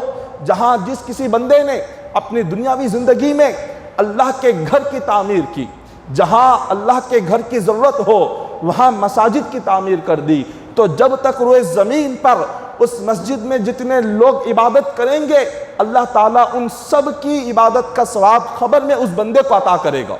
جہاں جس کسی بندے نے اپنی دنیاوی زندگی میں اللہ کے گھر کی تعمیر کی، جہاں اللہ کے گھر کی ضرورت ہو وہاں مساجد کی تعمیر کر دی، تو جب تک روئے زمین پر اس مسجد میں جتنے لوگ عبادت کریں گے اللہ تعالیٰ ان سب کی عبادت کا ثواب خبر میں اس بندے کو عطا کرے گا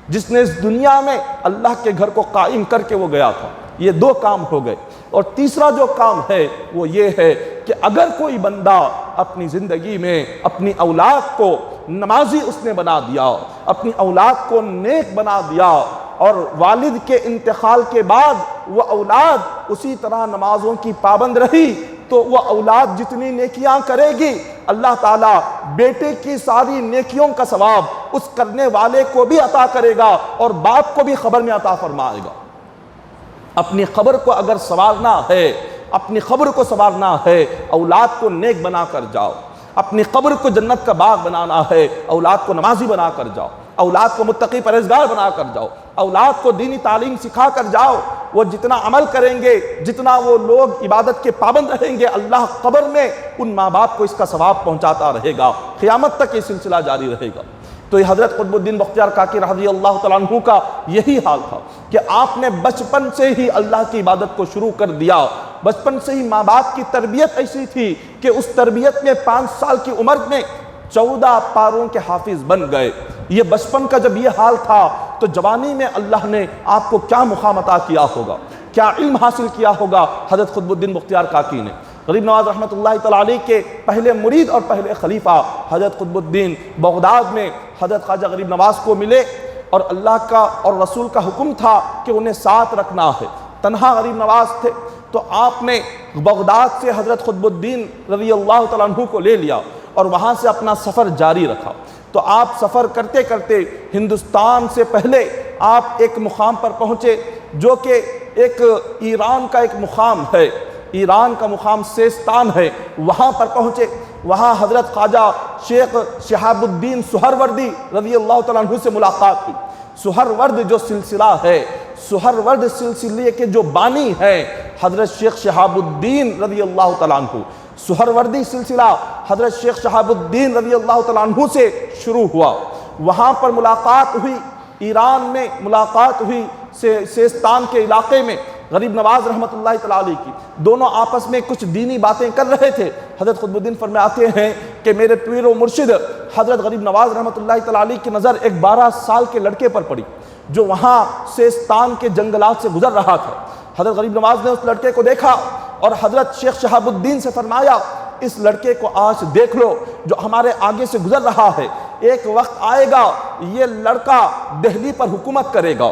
جس نے اس دنیا میں اللہ کے گھر کو قائم کر کے وہ گیا تھا۔ یہ 2 کام ہو گئے۔ اور تیسرا جو کام ہے وہ یہ ہے کہ اگر کوئی بندہ اپنی زندگی میں اپنی اولاد کو نمازی اس نے بنا دیا، اپنی اولاد کو نیک بنا دیا، اور والد کے انتقال کے بعد وہ اولاد اسی طرح نمازوں کی پابند رہی، تو وہ اولاد جتنی نیکیاں کرے گی اللہ تعالیٰ بیٹے کی ساری نیکیوں کا ثواب اس کرنے والے کو بھی عطا کرے گا اور باپ کو بھی خبر میں عطا فرمائے گا۔ اپنی خبر کو اگر سنوارنا ہے، اپنی خبر کو سنوارنا ہے، اولاد کو نیک بنا کر جاؤ۔ اپنی قبر کو جنت کا باغ بنانا ہے، اولاد کو نمازی بنا کر جاؤ، اولاد کو متقی پرہیزگار بنا کر جاؤ، اولاد کو دینی تعلیم سکھا کر جاؤ۔ وہ جتنا عمل کریں گے، جتنا وہ لوگ عبادت کے پابند رہیں گے، اللہ قبر میں ان ماں باپ کو اس کا ثواب پہنچاتا رہے گا، قیامت تک یہ سلسلہ جاری رہے گا۔ تو یہ حضرت قطب الدین بختیار کاکی رضی اللہ تعالیٰ عنہ کا یہی حال تھا کہ آپ نے بچپن سے ہی اللہ کی عبادت کو شروع کر دیا۔ بچپن سے ہی ماں باپ کی تربیت ایسی تھی کہ اس تربیت میں 5 سال کی عمر میں 14 پاروں کے حافظ بن گئے۔ یہ بچپن کا جب یہ حال تھا تو جوانی میں اللہ نے آپ کو کیا مقام عطا کیا ہوگا، کیا علم حاصل کیا ہوگا حضرت قطب الدین بختیار کاکی نے۔ غریب نواز رحمۃ اللہ تعالیٰ علیہ کے پہلے مرید اور پہلے خلیفہ حضرت قطب الدین بغداد میں حضرت خواجہ غریب نواز کو ملے، اور اللہ کا اور رسول کا حکم تھا کہ انہیں ساتھ رکھنا ہے۔ تنہا غریب نواز تھے تو آپ نے بغداد سے حضرت قطب الدین رضی اللہ تعالیٰ عنہ کو لے لیا اور وہاں سے اپنا سفر جاری رکھا۔ تو آپ سفر کرتے کرتے ہندوستان سے پہلے آپ ایک مقام پر پہنچے جو کہ ایک ایران کا ایک مقام ہے، ایران کا مقام سیستان ہے، وہاں پر پہنچے۔ وہاں حضرت خواجہ شیخ شہاب الدین سہروردی رضی اللہ تعالیٰ عنہ سے ملاقات کی۔ سہرورد جو سلسلہ ہے، سہرورد سلسلے کے جو بانی ہیں حضرت شیخ شہاب الدین رضی اللہ تعالیٰ عنہ، سہروردی سلسلہ حضرت شیخ شہاب الدین رضی اللہ تعالیٰ عنہ سے شروع ہوا۔ وہاں پر ملاقات ہوئی، ایران میں ملاقات ہوئی، سیستان کے علاقے میں غریب نواز رحمۃ اللہ تعالیٰ علیہ کی، دونوں آپس میں کچھ دینی باتیں کر رہے تھے۔ حضرت قطب الدین فرماتے ہیں کہ میرے پیر و مرشد حضرت غریب نواز رحمۃ اللہ تعالیٰ علیہ کی نظر ایک 12 سال کے لڑکے پر پڑی جو وہاں سیستان کے جنگلات سے گزر رہا تھا۔ حضرت غریب نواز نے اس لڑکے کو دیکھا اور حضرت شیخ شہاب الدین سے فرمایا اس لڑکے کو آج دیکھ لو جو ہمارے آگے سے گزر رہا ہے، ایک وقت آئے گا یہ لڑکا دہلی پر حکومت کرے گا،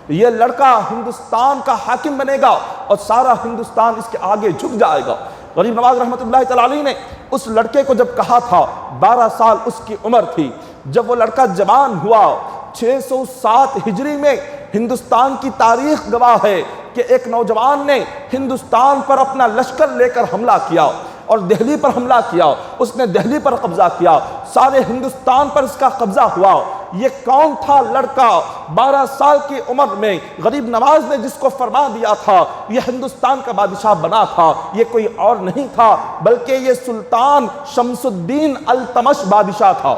یہ لڑکا ہندوستان کا حاکم بنے گا اور سارا ہندوستان اس کے آگے جھک جائے گا۔ غریب نواز رحمۃ اللہ تعالیٰ علیہ نے اس لڑکے کو جب کہا تھا، 12 سال اس کی عمر تھی، جب وہ لڑکا جوان ہوا 607 ہجری میں ہندوستان کی تاریخ گواہ ہے کہ ایک نوجوان نے ہندوستان پر اپنا لشکر لے کر حملہ کیا اور دہلی پر حملہ کیا، اس نے دہلی پر قبضہ کیا، سارے ہندوستان پر اس کا قبضہ ہوا۔ یہ کون تھا لڑکا 12 سال کی عمر میں غریب نواز نے جس کو فرما دیا تھا یہ ہندوستان کا بادشاہ بنا تھا؟ یہ کوئی اور نہیں تھا بلکہ یہ سلطان شمس الدین التمش بادشاہ تھا۔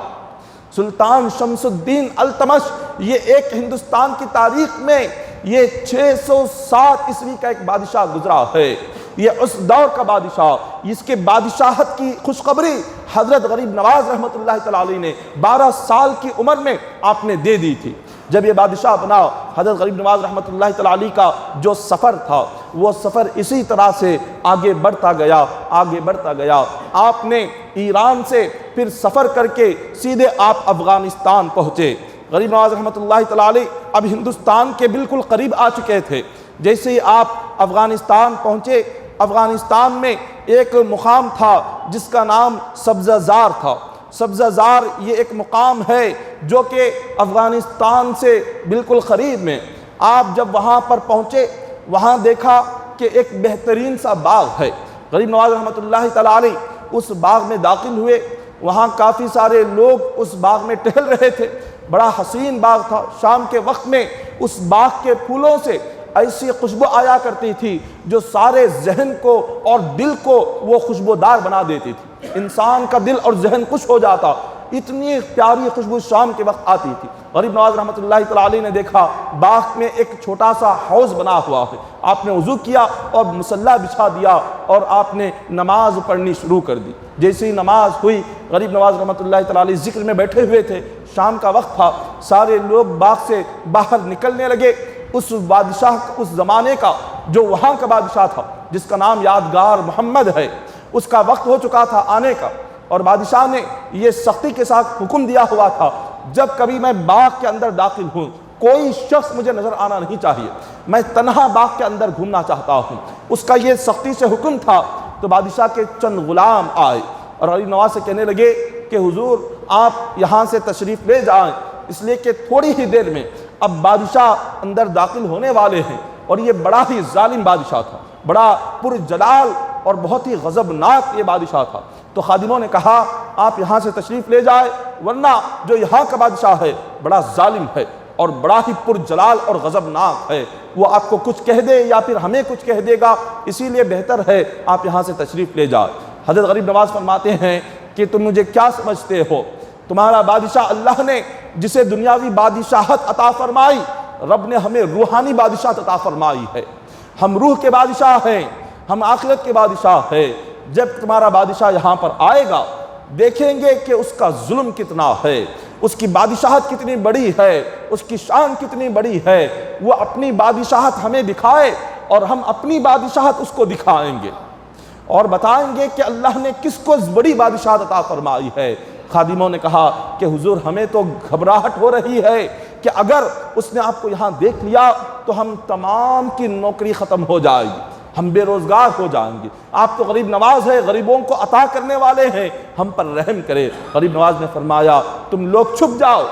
سلطان شمس الدین التمش یہ ایک ہندوستان کی تاریخ میں یہ 607 عیسوی کا ایک بادشاہ گزرا ہے، یہ اس دور کا بادشاہ، اس کے بادشاہت کی خوشخبری حضرت غریب نواز رحمۃ اللہ تعالیٰ علیہ نے 12 سال کی عمر میں آپ نے دے دی تھی۔ جب یہ بادشاہ بنا، حضرت غریب نواز رحمۃ اللہ تعالیٰ علیہ کا جو سفر تھا وہ سفر اسی طرح سے آگے بڑھتا گیا، آگے بڑھتا گیا۔ آپ نے ایران سے پھر سفر کر کے سیدھے آپ افغانستان پہنچے۔ غریب نواز رحمۃ اللہ تعالیٰ علیہ اب ہندوستان کے بالکل قریب آ چکے تھے۔ جیسے ہی آپ افغانستان پہنچے، افغانستان میں ایک مقام تھا جس کا نام سبزہ زار تھا۔ سبزہ زار یہ ایک مقام ہے جو کہ افغانستان سے بالکل قریب میں۔ آپ جب وہاں پر پہنچے، وہاں دیکھا کہ ایک بہترین سا باغ ہے۔ غریب نواز رحمۃ اللہ تعالیٰ علیہ اس باغ میں داخل ہوئے، وہاں کافی سارے لوگ اس باغ میں ٹہل رہے تھے۔ بڑا حسین باغ تھا۔ شام کے وقت میں اس باغ کے پھولوں سے ایسی خوشبو آیا کرتی تھی جو سارے ذہن کو اور دل کو وہ خوشبودار بنا دیتی تھی، انسان کا دل اور ذہن خوش ہو جاتا، اتنی پیاری خوشبو شام کے وقت آتی تھی۔ غریب نواز رحمۃ اللہ تعالیٰ علیہ نے دیکھا باغ میں ایک چھوٹا سا حوض بنا ہوا ہے۔ آپ نے وضو کیا اور مصلی بچھا دیا اور آپ نے نماز پڑھنی شروع کر دی۔ جیسے ہی نماز ہوئی، غریب نواز رحمۃ اللہ تعالیٰ علیہ ذکر میں بیٹھے ہوئے تھے، شام کا وقت تھا، سارے لوگ باغ سے باہر نکلنے لگے۔ اس بادشاہ، اس زمانے کا جو وہاں کا بادشاہ تھا جس کا نام یادگار محمد ہے، اس کا وقت ہو چکا تھا آنے کا، اور بادشاہ نے یہ سختی کے ساتھ حکم دیا ہوا تھا جب کبھی میں باغ کے اندر داخل ہوں کوئی شخص مجھے نظر آنا نہیں چاہیے، میں تنہا باغ کے اندر گھومنا چاہتا ہوں۔ اس کا یہ سختی سے حکم تھا۔ تو بادشاہ کے چند غلام آئے اور غریب نواز سے کہنے لگے کہ حضور آپ یہاں سے تشریف لے جائیں، اس لیے کہ تھوڑی ہی دیر میں اب بادشاہ اندر داخل ہونے والے ہیں، اور یہ بڑا ہی ظالم بادشاہ تھا، بڑا پرجلال اور بہت ہی غضبناک یہ بادشاہ تھا۔ تو خادموں نے کہا آپ یہاں سے تشریف لے جائے، ورنہ جو یہاں کا بادشاہ ہے بڑا ظالم ہے اور بڑا ہی پرجلال اور غضبناک ہے، وہ آپ کو کچھ کہہ دے یا پھر ہمیں کچھ کہہ دے گا، اسی لیے بہتر ہے آپ یہاں سے تشریف لے جائے۔ حضرت غریب نواز فرماتے ہیں کہ تم مجھے کیا سمجھتے ہو؟ تمہارا بادشاہ اللہ نے جسے دنیاوی بادشاہت عطا فرمائی، رب نے ہمیں روحانی بادشاہت عطا فرمائی ہے۔ ہم روح کے بادشاہ ہیں، ہم آخرت کے بادشاہ ہیں۔ جب تمہارا بادشاہ یہاں پر آئے گا دیکھیں گے کہ اس کا ظلم کتنا ہے، اس کی بادشاہت کتنی بڑی ہے، اس کی شان کتنی بڑی ہے۔ وہ اپنی بادشاہت ہمیں دکھائے اور ہم اپنی بادشاہت اس کو دکھائیں گے اور بتائیں گے کہ اللہ نے کس کو بڑی بادشاہت عطا فرمائی ہے۔ خادموں نے کہا کہ حضور ہمیں تو گھبراہٹ ہو رہی ہے کہ اگر اس نے آپ کو یہاں دیکھ لیا تو ہم تمام کی نوکری ختم ہو جائے گی، ہم بے روزگار ہو جائیں گے۔ آپ تو غریب نواز ہے، غریبوں کو عطا کرنے والے ہیں، ہم پر رحم کرے۔ غریب نواز نے فرمایا تم لوگ چھپ جاؤ،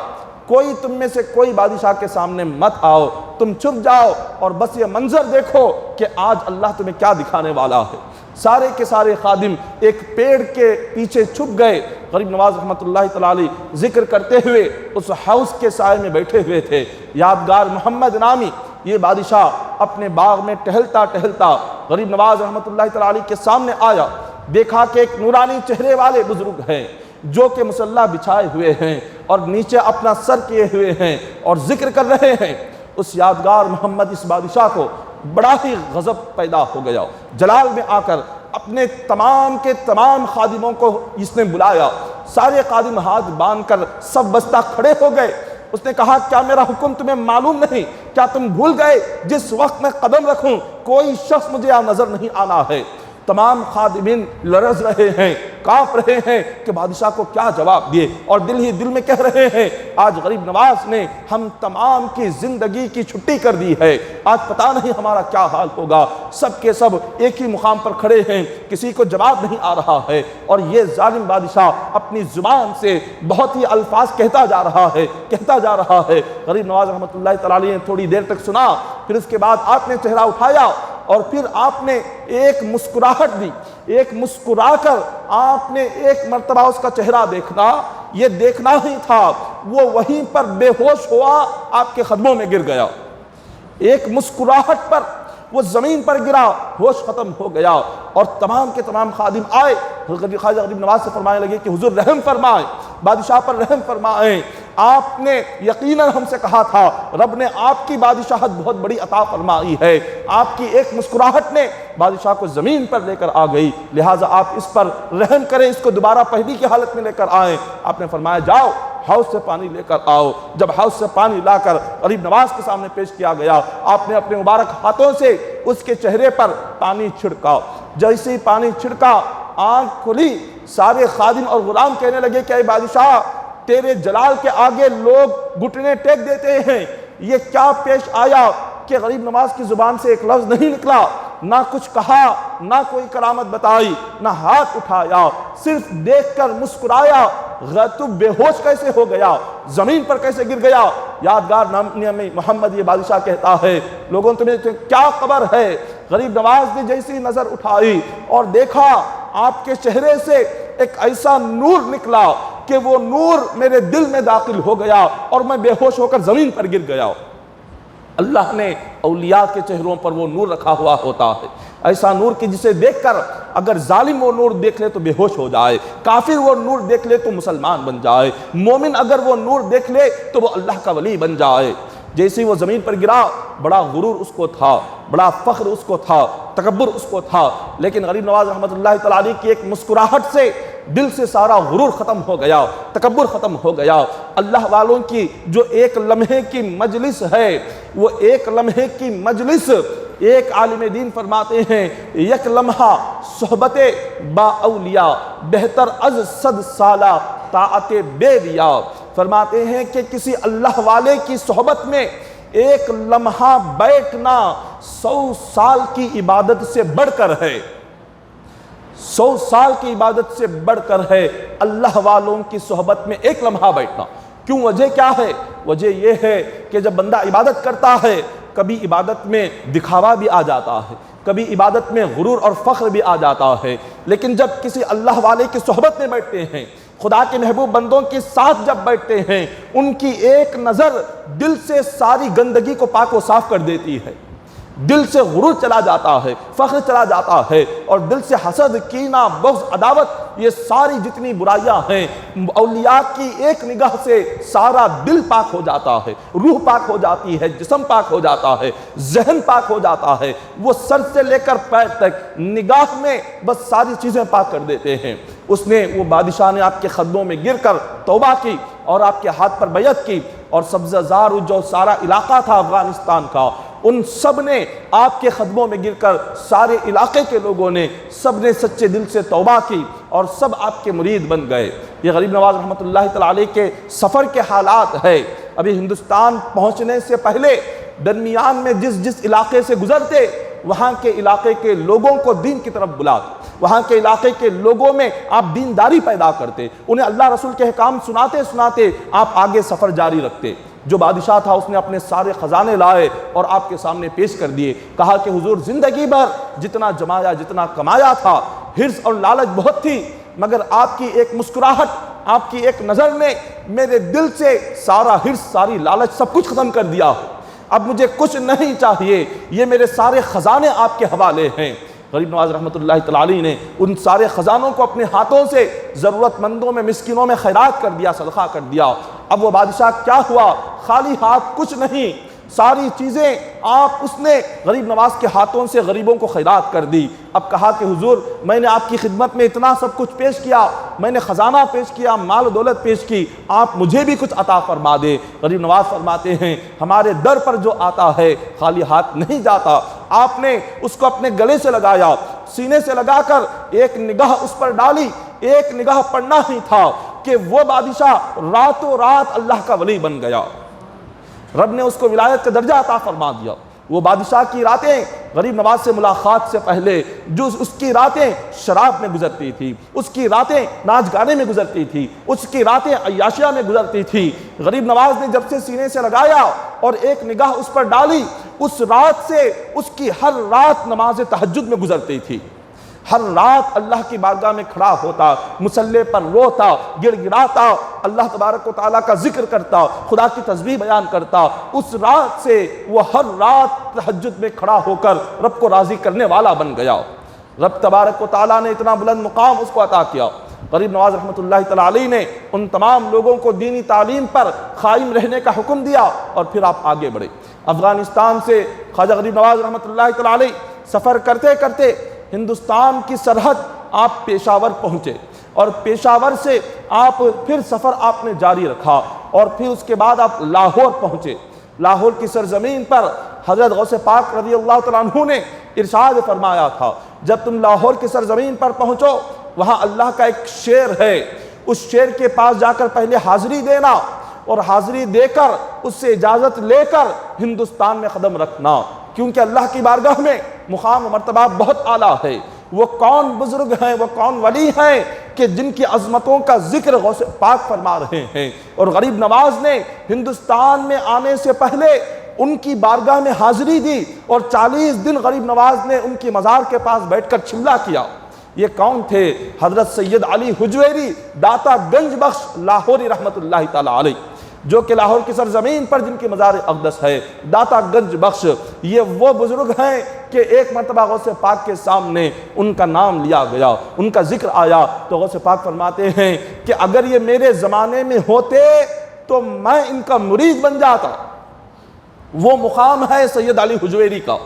کوئی تم میں سے کوئی بادشاہ کے سامنے مت آؤ، تم چھپ جاؤ اور بس یہ منظر دیکھو کہ آج اللہ تمہیں کیا دکھانے والا ہے۔ سارے کے سارے خادم ایک پیڑ کے پیچھے چھپ گئے۔ غریب نواز رحمۃ اللہ تعالی علیہ ذکر کرتے ہوئے اس ہاؤس کے سائے میں بیٹھے ہوئے تھے۔ یادگار محمد نامی یہ بادشاہ اپنے باغ میں ٹہلتا ٹہلتا غریب نواز رحمۃ اللہ تعالی علیہ کے سامنے آیا۔ دیکھا کہ ایک نورانی چہرے والے بزرگ ہیں جو کہ مصلی بچھائے ہوئے ہیں اور نیچے اپنا سر کیے ہوئے ہیں اور ذکر کر رہے ہیں۔ اس یادگار محمد اس بادشاہ کو بڑا ہی غضب پیدا ہو گیا۔ جلال میں آ کر اپنے تمام کے تمام خادموں کو اس نے بلایا۔ سارے خادم ہاتھ باندھ کر سب بستہ کھڑے ہو گئے۔ اس نے کہا کیا میرا حکم تمہیں معلوم نہیں؟ کیا تم بھول گئے جس وقت میں قدم رکھوں کوئی شخص مجھے نظر نہیں آنا ہے؟ تمام خادمین لرز رہے ہیں، کانپ رہے ہیں کہ بادشاہ کو کیا جواب دیے، اور دل ہی دل میں کہہ رہے ہیں آج غریب نواز نے ہم تمام کی زندگی کی چھٹی کر دی ہے، آج پتہ نہیں ہمارا کیا حال ہوگا۔ سب کے سب ایک ہی مقام پر کھڑے ہیں، کسی کو جواب نہیں آ رہا ہے، اور یہ ظالم بادشاہ اپنی زبان سے بہت ہی الفاظ کہتا جا رہا ہے۔ غریب نواز رحمۃ اللہ تعالی علیہ نے تھوڑی دیر تک سنا، پھر اس کے بعد آپ نے چہرہ اٹھایا اور پھر آپ نے ایک مسکراہٹ دی۔ ایک مسکرا کر آپ نے ایک مرتبہ اس کا چہرہ دیکھنا، یہ دیکھنا ہی تھا، وہ وہیں پر بے ہوش ہوا، آپ کے قدموں میں گر گیا۔ ایک مسکراہٹ پر وہ زمین پر گرا، ہوش ختم ہو گیا، اور تمام کے تمام خادم آئے خواجہ غریب نواز سے فرمانے لگے کہ حضور رحم فرمائیں، بادشاہ پر رحم فرمائیں، آپ نے یقیناً ہم سے کہا تھا رب نے آپ کی بادشاہت بہت بڑی عطا فرمائی ہے، آپ کی ایک مسکراہٹ نے بادشاہ کو زمین پر لے کر آ گئی، لہٰذا آپ اس پر رحم کریں، اس کو دوبارہ پہلی کی حالت میں لے کر آئیں۔ آپ نے فرمایا جاؤ ہاؤس سے پانی لے کر آؤ۔ جب ہاؤس سے پانی لا کر غریب نواز کے سامنے پیش کیا گیا، آپ نے اپنے مبارک ہاتھوں سے اس کے چہرے پر پانی چھڑکا۔ جیسے ہی پانی چھڑکا، آنکھ کھلی، سارے خادم اور غلام کہنے لگے کہ اے بادشاہ، تیرے جلال کے آگے لوگ گھٹنے ٹیک دیتے ہیں، یہ کیا پیش آیا کہ غریب نواز کی زبان سے ایک لفظ نہیں نکلا، نہ کچھ کہا، نہ کوئی کرامت بتائی، نہ ہاتھ اٹھایا، صرف دیکھ کر مسکرایا۔ تو بے ہوش کیسے ہو گیا، زمین پر کیسے گر گیا؟ یادگار نامی محمد یہ بادشاہ کہتا ہے لوگوں تمہیں کیا خبر ہے؟ غریب نواز نے جیسی نظر اٹھائی اور دیکھا آپ کے چہرے سے ایک ایسا نور نکلا کہ وہ نور میرے دل میں داخل ہو گیا اور میں بے ہوش ہو کر زمین پر گر گیا۔ اللہ نے اولیاء کے چہروں پر وہ نور رکھا ہوا ہوتا ہے، ایسا نور کہ جسے دیکھ کر اگر ظالم وہ نور دیکھ لے تو بے ہوش ہو جائے، کافر وہ نور دیکھ لے تو مسلمان بن جائے، مومن اگر وہ نور دیکھ لے تو وہ اللہ کا ولی بن جائے۔ جیسے ہی وہ زمین پر گرا، بڑا غرور اس کو تھا، بڑا فخر اس کو تھا، تکبر اس کو تھا، لیکن غریب نواز رحمۃ اللہ تعالی علیہ کی ایک مسکراہٹ سے دل سے سارا غرور ختم ہو گیا، تکبر ختم ہو گیا۔ اللہ والوں کی جو ایک لمحے کی مجلس ہے، وہ ایک لمحے کی مجلس، ایک عالم دین فرماتے ہیں یک لمحہ صحبت با اولیاء بہتر از 100 سالہ طاعت بے دیا۔ فرماتے ہیں کہ کسی اللہ والے کی صحبت میں ایک لمحہ بیٹھنا 100 سال کی عبادت سے بڑھ کر ہے، 100 سال کی عبادت سے بڑھ کر ہے اللہ والوں کی صحبت میں ایک لمحہ بیٹھنا۔ کیوں؟ وجہ کیا ہے؟ وجہ یہ ہے کہ جب بندہ عبادت کرتا ہے، کبھی عبادت میں دکھاوا بھی آ جاتا ہے، کبھی عبادت میں غرور اور فخر بھی آ جاتا ہے، لیکن جب کسی اللہ والے کی صحبت میں بیٹھتے ہیں، خدا کے محبوب بندوں کے ساتھ جب بیٹھتے ہیں، ان کی ایک نظر دل سے ساری گندگی کو پاک و صاف کر دیتی ہے، دل سے غرور چلا جاتا ہے، فخر چلا جاتا ہے، اور دل سے حسد، کینہ، بغض، عداوت، یہ ساری جتنی برائیاں ہیں، اولیاء کی ایک نگاہ سے سارا دل پاک ہو جاتا ہے، روح پاک ہو جاتی ہے، جسم پاک ہو جاتا ہے، ذہن پاک ہو جاتا ہے، وہ سر سے لے کر پیر تک نگاہ میں بس ساری چیزیں پاک کر دیتے ہیں۔ اس نے، وہ بادشاہ نے آپ کے قدموں میں گر کر توبہ کی اور آپ کے ہاتھ پر بیعت کی، اور سبزہ زار جو سارا علاقہ تھا افغانستان کا، ان سب نے آپ کے قدموں میں گر کر، سارے علاقے کے لوگوں نے، سب نے سچے دل سے توبہ کی اور سب آپ کے مرید بن گئے۔ یہ غریب نواز رحمۃ اللہ تعالی علیہ کے سفر کے حالات ہے۔ ابھی ہندوستان پہنچنے سے پہلے درمیان میں جس علاقے سے گزرتے، وہاں کے علاقے کے لوگوں کو دین کی طرف بلاتے، وہاں کے علاقے کے لوگوں میں آپ دینداری پیدا کرتے، انہیں اللہ رسول کے احکام سناتے سناتے آپ آگے سفر جاری رکھتے۔ جو بادشاہ تھا اس نے اپنے سارے خزانے لائے اور آپ کے سامنے پیش کر دیے. کہا کہ حضور زندگی بھر جتنا جمایا جتنا کمایا تھا، حرص اور لالچ بہت تھی، مگر آپ کی ایک مسکراہٹ، آپ کی ایک نظر نے میرے دل سے سارا حرص، ساری لالچ سب کچھ ختم کر دیا. اب مجھے کچھ نہیں چاہیے، یہ میرے سارے خزانے آپ کے حوالے ہیں. غریب نواز رحمۃ اللہ تعالی علیہ نے ان سارے خزانوں کو اپنے ہاتھوں سے ضرورت مندوں میں، مسکینوں میں خیرات کر دیا، صدقہ کر دیا. اب وہ بادشاہ کیا ہوا؟ خالی ہاتھ کچھ نہیں، ساری چیزیں اس نے غریب نواز کے ہاتھوں سے غریبوں کو خیرات کر دی. اب کہا کہ حضور میں نے آپ کی خدمت میں اتنا سب کچھ پیش کیا، میں نے خزانہ پیش کیا، مال و دولت پیش کی، آپ مجھے بھی کچھ عطا فرما دے. غریب نواز فرماتے ہیں ہمارے در پر جو آتا ہے خالی ہاتھ نہیں جاتا. آپ نے اس کو اپنے گلے سے لگایا، سینے سے لگا کر ایک نگاہ اس پر ڈالی، ایک نگاہ پڑنا ہی تھا کہ وہ بادشاہ راتوں رات اللہ کا ولی بن گیا. رب نے اس کو ولایت کا درجہ عطا فرما دیا. وہ بادشاہ کی راتیں غریب نواز سے ملاقات سے پہلے جو اس کی راتیں شراب میں گزرتی تھی، اس کی راتیں ناچ گانے میں گزرتی تھی، اس کی راتیں عیاشیہ میں گزرتی تھی. غریب نواز نے جب سے سینے سے لگایا اور ایک نگاہ اس پر ڈالی، اس رات سے اس کی ہر رات نماز تہجد میں گزرتی تھی. ہر رات اللہ کی بارگاہ میں کھڑا ہوتا، مصلی پر روتا، گڑ گڑاتا، اللہ تبارک و تعالیٰ کا ذکر کرتا، خدا کی تسبیح بیان کرتا. اس رات سے وہ ہر رات تہجد میں کھڑا ہو کر رب کو راضی کرنے والا بن گیا. رب تبارک و تعالیٰ نے اتنا بلند مقام اس کو عطا کیا. غریب نواز رحمۃ اللہ تعالی علیہ نے ان تمام لوگوں کو دینی تعلیم پر قائم رہنے کا حکم دیا اور پھر آپ آگے بڑھے. افغانستان سے خواجہ غریب نواز رحمۃ اللہ تعالی علیہ سفر کرتے کرتے ہندوستان کی سرحد آپ پشاور پہنچے، اور پشاور سے آپ پھر سفر آپ نے جاری رکھا، اور پھر اس کے بعد آپ لاہور پہنچے. لاہور کی سرزمین پر حضرت غوث پاک رضی اللہ تعالیٰ عنہ نے ارشاد فرمایا تھا جب تم لاہور کی سرزمین پر پہنچو وہاں اللہ کا ایک شیر ہے، اس شیر کے پاس جا کر پہلے حاضری دینا، اور حاضری دے کر اس سے اجازت لے کر ہندوستان میں قدم رکھنا، کیونکہ اللہ کی بارگاہ میں مقام و مرتبہ بہت اعلیٰ ہے. وہ کون بزرگ ہیں، وہ کون ولی ہیں کہ جن کی عظمتوں کا ذکر غوث پاک فرما رہے ہیں. اور غریب نواز نے ہندوستان میں آنے سے پہلے ان کی بارگاہ میں حاضری دی، اور 40 دن غریب نواز نے ان کی مزار کے پاس بیٹھ کر چلہ کیا. یہ کون تھے؟ حضرت سید علی حجویری داتا گنج بخش لاہوری رحمت اللہ تعالی علیہ، جو کہ لاہور کی سرزمین پر جن کی مزار اقدس ہے. داتا گنج بخش یہ وہ بزرگ ہیں کہ ایک مرتبہ غوث پاک کے سامنے ان کا نام لیا گیا، ان کا ذکر آیا تو غوث پاک فرماتے ہیں کہ اگر یہ میرے زمانے میں ہوتے تو میں ان کا مرید بن جاتا. وہ مقام ہے سید علی حجویری کا،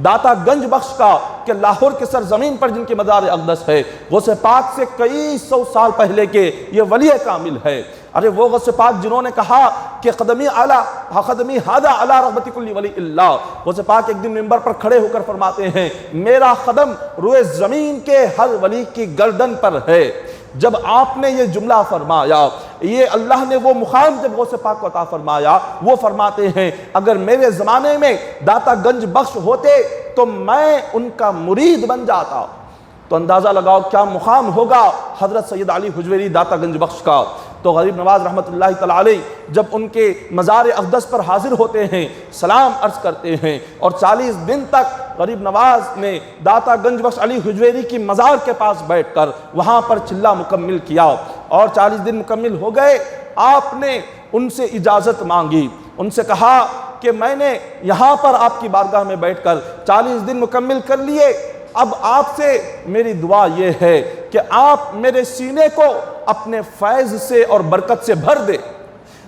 داتا گنج بخش کا، کہ لاہور کے سرزمین پر جن کی مزار اقدس ہے. غوث پاک سے کئی سو سال پہلے کے یہ ولی کامل ہے. ارے وہ غوث پاک جنہوں نے کہا کہ قدمی ہذا علی رغبت کل ولی اللہ. غوث پاک ایک دن منبر پر کھڑے ہو کر فرماتے ہیں میرا قدم روئے زمین کے ہر ولی کی گردن پر ہے. جب آپ نے یہ جملہ فرمایا، یہ اللہ نے وہ مقام جب غوث پاک کو عطا فرمایا، وہ فرماتے ہیں اگر میرے زمانے میں داتا گنج بخش ہوتے تو میں ان کا مرید بن جاتا. تو اندازہ لگاؤ کیا مقام ہوگا حضرت سید علی حجویری داتا گنج بخش کا. تو غریب نواز رحمت اللہ تعالی علیہ جب ان کے مزار اقدس پر حاضر ہوتے ہیں، سلام عرض کرتے ہیں، اور 40 دن تک غریب نواز نے داتا گنج بخش علی حجویری کی مزار کے پاس بیٹھ کر وہاں پر چلہ مکمل کیا. اور 40 دن مکمل ہو گئے. آپ نے ان سے اجازت مانگی، ان سے کہا کہ میں نے یہاں پر آپ کی بارگاہ میں بیٹھ کر 40 دن مکمل کر لیے، اب آپ سے میری دعا یہ ہے کہ آپ میرے سینے کو اپنے فیض سے اور برکت سے بھر دے.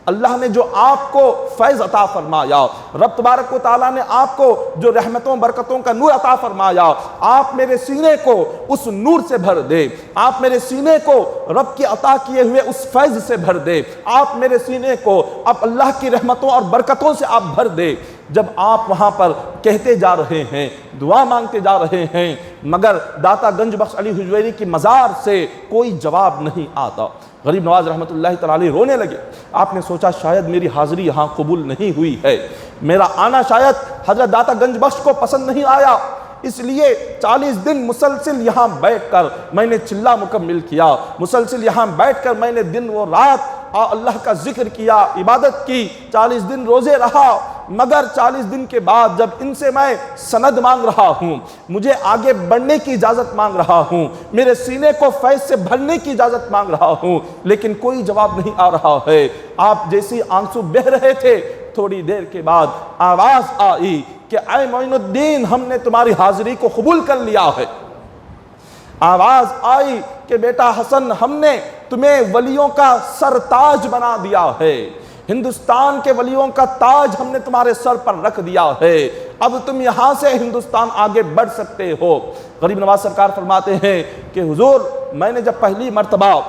اللہ نے جو آپ کو فیض عطا فرمایا، رب تبارک و تعالیٰ نے آپ کو جو رحمتوں برکتوں کا نور عطا فرمایا، آپ میرے سینے کو اس نور سے بھر دے. آپ میرے سینے کو رب کی عطا کیے ہوئے اس فیض سے بھر دے. آپ میرے سینے کو اب اللہ کی رحمتوں اور برکتوں سے آپ بھر دے. جب آپ وہاں پر کہتے جا رہے ہیں، دعا مانگتے جا رہے ہیں، مگر داتا گنج بخش علی حجویری کی مزار سے کوئی جواب نہیں آتا. غریب نواز رحمت اللہ تعالی علیہ رونے لگے. آپ نے سوچا شاید میری حاضری یہاں قبول نہیں ہوئی ہے، میرا آنا شاید حضرت داتا گنج بخش کو پسند نہیں آیا، اس لیے 40 دن مسلسل یہاں بیٹھ کر میں نے چلہ مکمل کیا. مسلسل یہاں بیٹھ کر میں نے دن و رات اللہ کا ذکر کیا، عبادت کی، 40 دن روزے رہا، مگر 40 دن کے بعد جب ان سے میں سند مانگ رہا ہوں، مجھے آگے بڑھنے کی اجازت مانگ رہا ہوں، میرے سینے کو فیض سے بھرنے کی اجازت مانگ رہا ہوں، لیکن کوئی جواب نہیں آ رہا ہے۔ آپ جیسی آنسو بہہ رہے تھے، تھوڑی دیر کے بعد آواز آئی کہ اے معین الدین، ہم نے تمہاری حاضری کو قبول کر لیا ہے۔ آواز آئی کہ بیٹا حسن، ہم نے تمہیں ولیوں کا سرتاج بنا دیا ہے، ہندوستان کے ولیوں کا تاج ہم نے تمہارے سر پر رکھ دیا ہے، اب تم یہاں سے ہندوستان آگے بڑھ سکتے ہو۔ غریب نواز سرکار فرماتے ہیں کہ حضور، میں نے جب پہلی مرتبہ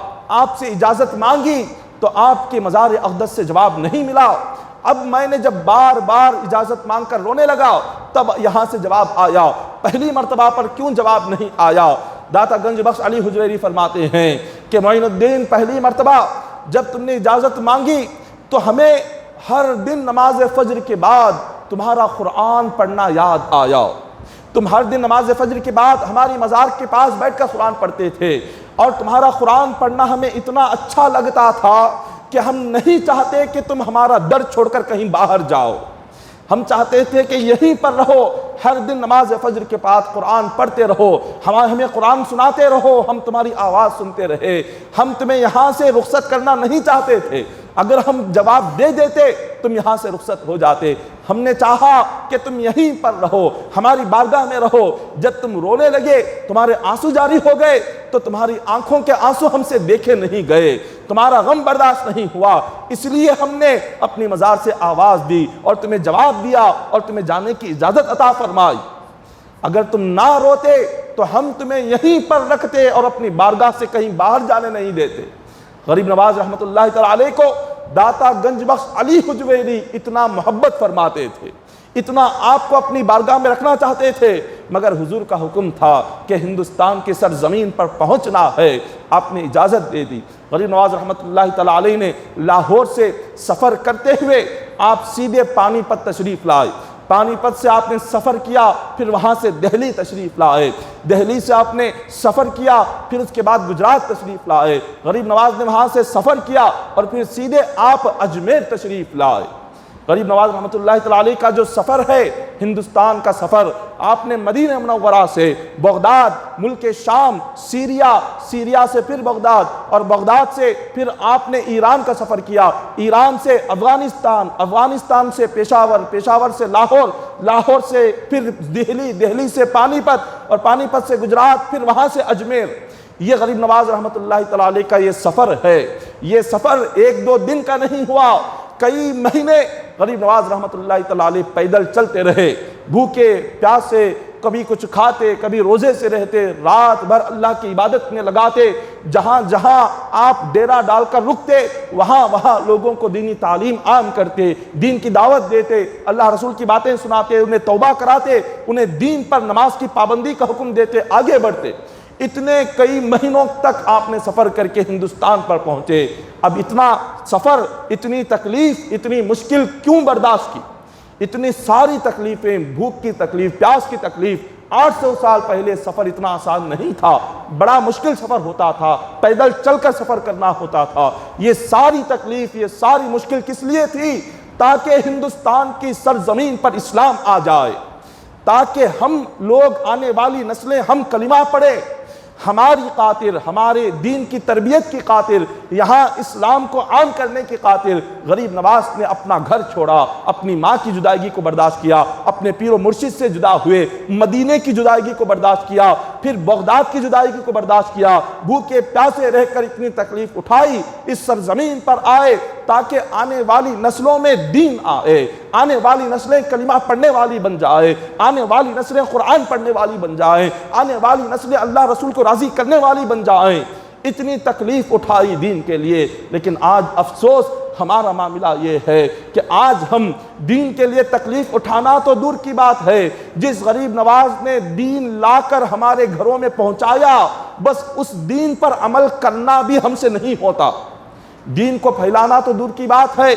آپ سے اجازت مانگی تو آپ کے مزار اقدس سے جواب نہیں ملا، اب میں نے جب بار بار اجازت مانگ کر رونے لگا تب یہاں سے جواب آیا، پہلی مرتبہ پر کیوں جواب نہیں آیا؟ داتا گنج بخش علی حجویری فرماتے ہیں کہ معین الدین، پہلی مرتبہ جب تم نے اجازت مانگی تو ہمیں ہر دن نماز فجر کے بعد تمہارا قرآن پڑھنا یاد آیا، تم ہر دن نماز فجر کے بعد ہماری مزار کے پاس بیٹھ کر قرآن پڑھتے تھے، اور تمہارا قرآن پڑھنا ہمیں اتنا اچھا لگتا تھا کہ ہم نہیں چاہتے کہ تم ہمارا در چھوڑ کر کہیں باہر جاؤ، ہم چاہتے تھے کہ یہیں پر رہو، ہر دن نماز فجر کے بعد قرآن پڑھتے رہو، ہمیں قرآن سناتے رہو، ہم تمہاری آواز سنتے رہے، ہم تمہیں یہاں سے رخصت کرنا نہیں چاہتے تھے، اگر ہم جواب دے دیتے تم یہاں سے رخصت ہو جاتے، ہم نے چاہا کہ تم یہیں پر رہو، ہماری بارگاہ میں رہو، جب تم رونے لگے، تمہارے آنسو جاری ہو گئے تو تمہاری آنکھوں کے آنسو ہم سے دیکھے نہیں گئے، تمہارا غم برداشت نہیں ہوا، اس لیے ہم نے اپنی مزار سے آواز دی اور تمہیں جواب دیا اور تمہیں جانے کی اجازت عطا فرمائی۔ اگر تم نہ روتے تو ہم تمہیں یہیں پر رکھتے اور اپنی بارگاہ سے کہیں باہر جانے نہیں دیتے۔ غریب نواز رحمت اللہ تعالی علیہ کو داتا گنج بخش علی حجویری اتنا محبت فرماتے تھے، اتنا آپ کو اپنی بارگاہ میں رکھنا چاہتے تھے، مگر حضور کا حکم تھا کہ ہندوستان کی سرزمین پر پہنچنا ہے، آپ نے اجازت دے دی۔ غریب نواز رحمت اللہ تعالی علیہ نے لاہور سے سفر کرتے ہوئے آپ سیدھے پانی پت تشریف لائے، پانی پت سے آپ نے سفر کیا، پھر وہاں سے دہلی تشریف لائے، دہلی سے آپ نے سفر کیا، پھر اس کے بعد گجرات تشریف لائے، غریب نواز نے وہاں سے سفر کیا اور پھر سیدھے آپ اجمیر تشریف لائے۔ غریب نواز رحمت اللہ تعالی علیہ کا جو سفر ہے ہندوستان کا سفر، آپ نے مدینہ منورہ سے بغداد، ملک شام، سیریا سے پھر بغداد، اور بغداد سے پھر آپ نے ایران کا سفر کیا، ایران سے افغانستان، افغانستان سے پشاور، پشاور سے لاہور، لاہور سے پھر دہلی، دہلی سے پانی پت، اور پانی پت سے گجرات، پھر وہاں سے اجمیر۔ یہ غریب نواز رحمت اللہ تعالی علیہ کا یہ سفر ہے، یہ سفر ایک دو دن کا نہیں ہوا، کئی مہینے غریب نواز رحمت اللہ تعالی علیہ پیدل چلتے رہے، بھوکے پیاسے، کبھی کچھ کھاتے، کبھی روزے سے رہتے، رات بھر اللہ کی عبادت میں لگاتے، جہاں جہاں آپ ڈیرا ڈال کر رکتے وہاں وہاں لوگوں کو دینی تعلیم عام کرتے، دین کی دعوت دیتے، اللہ رسول کی باتیں سناتے، انہیں توبہ کراتے، انہیں دین پر نماز کی پابندی کا حکم دیتے، آگے بڑھتے۔ اتنے کئی مہینوں تک آپ نے سفر کر کے ہندوستان پر پہنچے۔ اب اتنا سفر، اتنی تکلیف، اتنی مشکل کیوں برداشت کی؟ اتنی ساری تکلیفیں، بھوک کی تکلیف، پیاس کی تکلیف، 800 سال پہلے سفر اتنا آسان نہیں تھا، بڑا مشکل سفر ہوتا تھا، پیدل چل کر سفر کرنا ہوتا تھا۔ یہ ساری تکلیف، یہ ساری مشکل کس لیے تھی؟ تاکہ ہندوستان کی سرزمین پر اسلام آ جائے، تاکہ ہم لوگ، آنے والی نسلیں، ہم کلمہ پڑھیں، ہماری خاطر، ہمارے دین کی تربیت کی خاطر، یہاں اسلام کو عام کرنے کی خاطر غریب نواز نے اپنا گھر چھوڑا، اپنی ماں کی جدائیگی کو برداشت کیا، اپنے پیر و مرشد سے جدا ہوئے، مدینے کی جدائیگی کو برداشت کیا، پھر بغداد کی جدائیگی کو برداشت کیا، بھوکے پیاسے رہ کر اتنی تکلیف اٹھائی، اس سرزمین پر آئے تاکہ آنے والی نسلوں میں دین آئے، آنے والی نسلیں کلمہ پڑھنے والی بن جائے، آنے والی نسلیں قرآن پڑھنے والی بن جائیں، آنے والی نسلیں اللہ رسول کو راضی کرنے والی بن جائیں۔ اتنی تکلیف اٹھائی دین کے لیے، لیکن آج افسوس ہمارا معاملہ یہ ہے کہ آج ہم دین کے لیے تکلیف اٹھانا تو دور کی بات ہے، جس غریب نواز نے دین لا کر ہمارے گھروں میں پہنچایا، بس اس دین پر عمل کرنا بھی ہم سے نہیں ہوتا۔ دین کو پھیلانا تو دور کی بات ہے،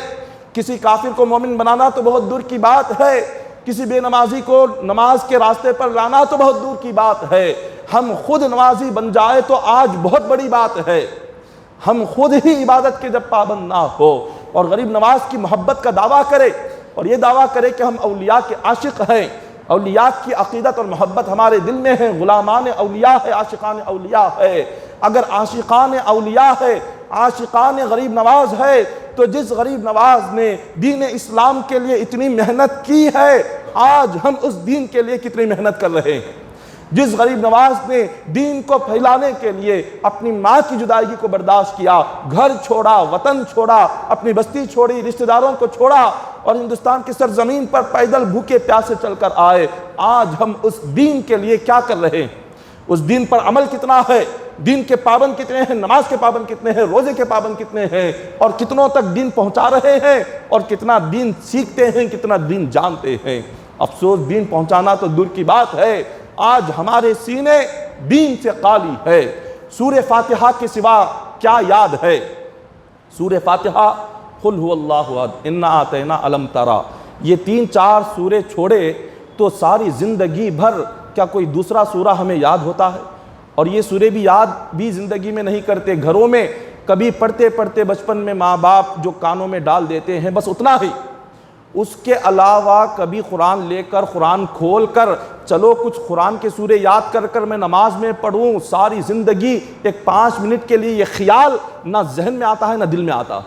کسی کافر کو مومن بنانا تو بہت دور کی بات ہے، کسی بے نمازی کو نماز کے راستے پر لانا تو بہت دور کی بات ہے، ہم خود نمازی بن جائے تو آج بہت بڑی بات ہے۔ ہم خود ہی عبادت کے جب پابند نہ ہو اور غریب نواز کی محبت کا دعویٰ کرے اور یہ دعویٰ کرے کہ ہم اولیاء کے عاشق ہیں، اولیاء کی عقیدت اور محبت ہمارے دل میں ہے، غلامان اولیاء ہے، عاشقان اولیاء ہے، اگر عاشقان اولیاء ہے، عاشقان غریب نواز ہے، تو جس غریب نواز نے دین اسلام کے لیے اتنی محنت کی ہے، آج ہم اس دین کے لیے کتنی محنت کر رہے ہیں۔ جس غریب نواز نے دین کو پھیلانے کے لیے اپنی ماں کی جدائیگی کو برداشت کیا، گھر چھوڑا، وطن چھوڑا، اپنی بستی چھوڑی، رشتہ داروں کو چھوڑا اور ہندوستان کی سرزمین پر پیدل بھوکے پیاسے چل کر آئے، آج ہم اس دین کے لیے کیا کر رہے ہیں، اس دین پر عمل کتنا ہے، دین کے پابند کتنے ہیں، نماز کے پابند کتنے ہیں، روزے کے پابند کتنے ہیں، اور کتنوں تک دین پہنچا رہے ہیں، اور کتنا دین سیکھتے ہیں، کتنا دین جانتے ہیں۔ افسوس، دین پہنچانا تو دور کی بات ہے، آج ہمارے سینے دین سے خالی ہے۔ سورہ فاتحہ کے سوا کیا یاد ہے؟ سورہ فاتحہ، قل هو اللہ احد، انا اعطینا الم ترا، یہ 3-4 سورے چھوڑے تو ساری زندگی بھر کیا کوئی دوسرا سورہ ہمیں یاد ہوتا ہے؟ اور یہ سورے بھی یاد بھی زندگی میں نہیں کرتے، گھروں میں کبھی پڑھتے پڑھتے بچپن میں ماں باپ جو کانوں میں ڈال دیتے ہیں، بس اتنا ہی، اس کے علاوہ کبھی قرآن لے کر، قرآن کھول کر چلو کچھ قرآن کے سورے یاد کر کر میں نماز میں پڑھوں، ساری زندگی ایک 5 منٹ کے لیے یہ خیال نہ ذہن میں آتا ہے نہ دل میں آتا۔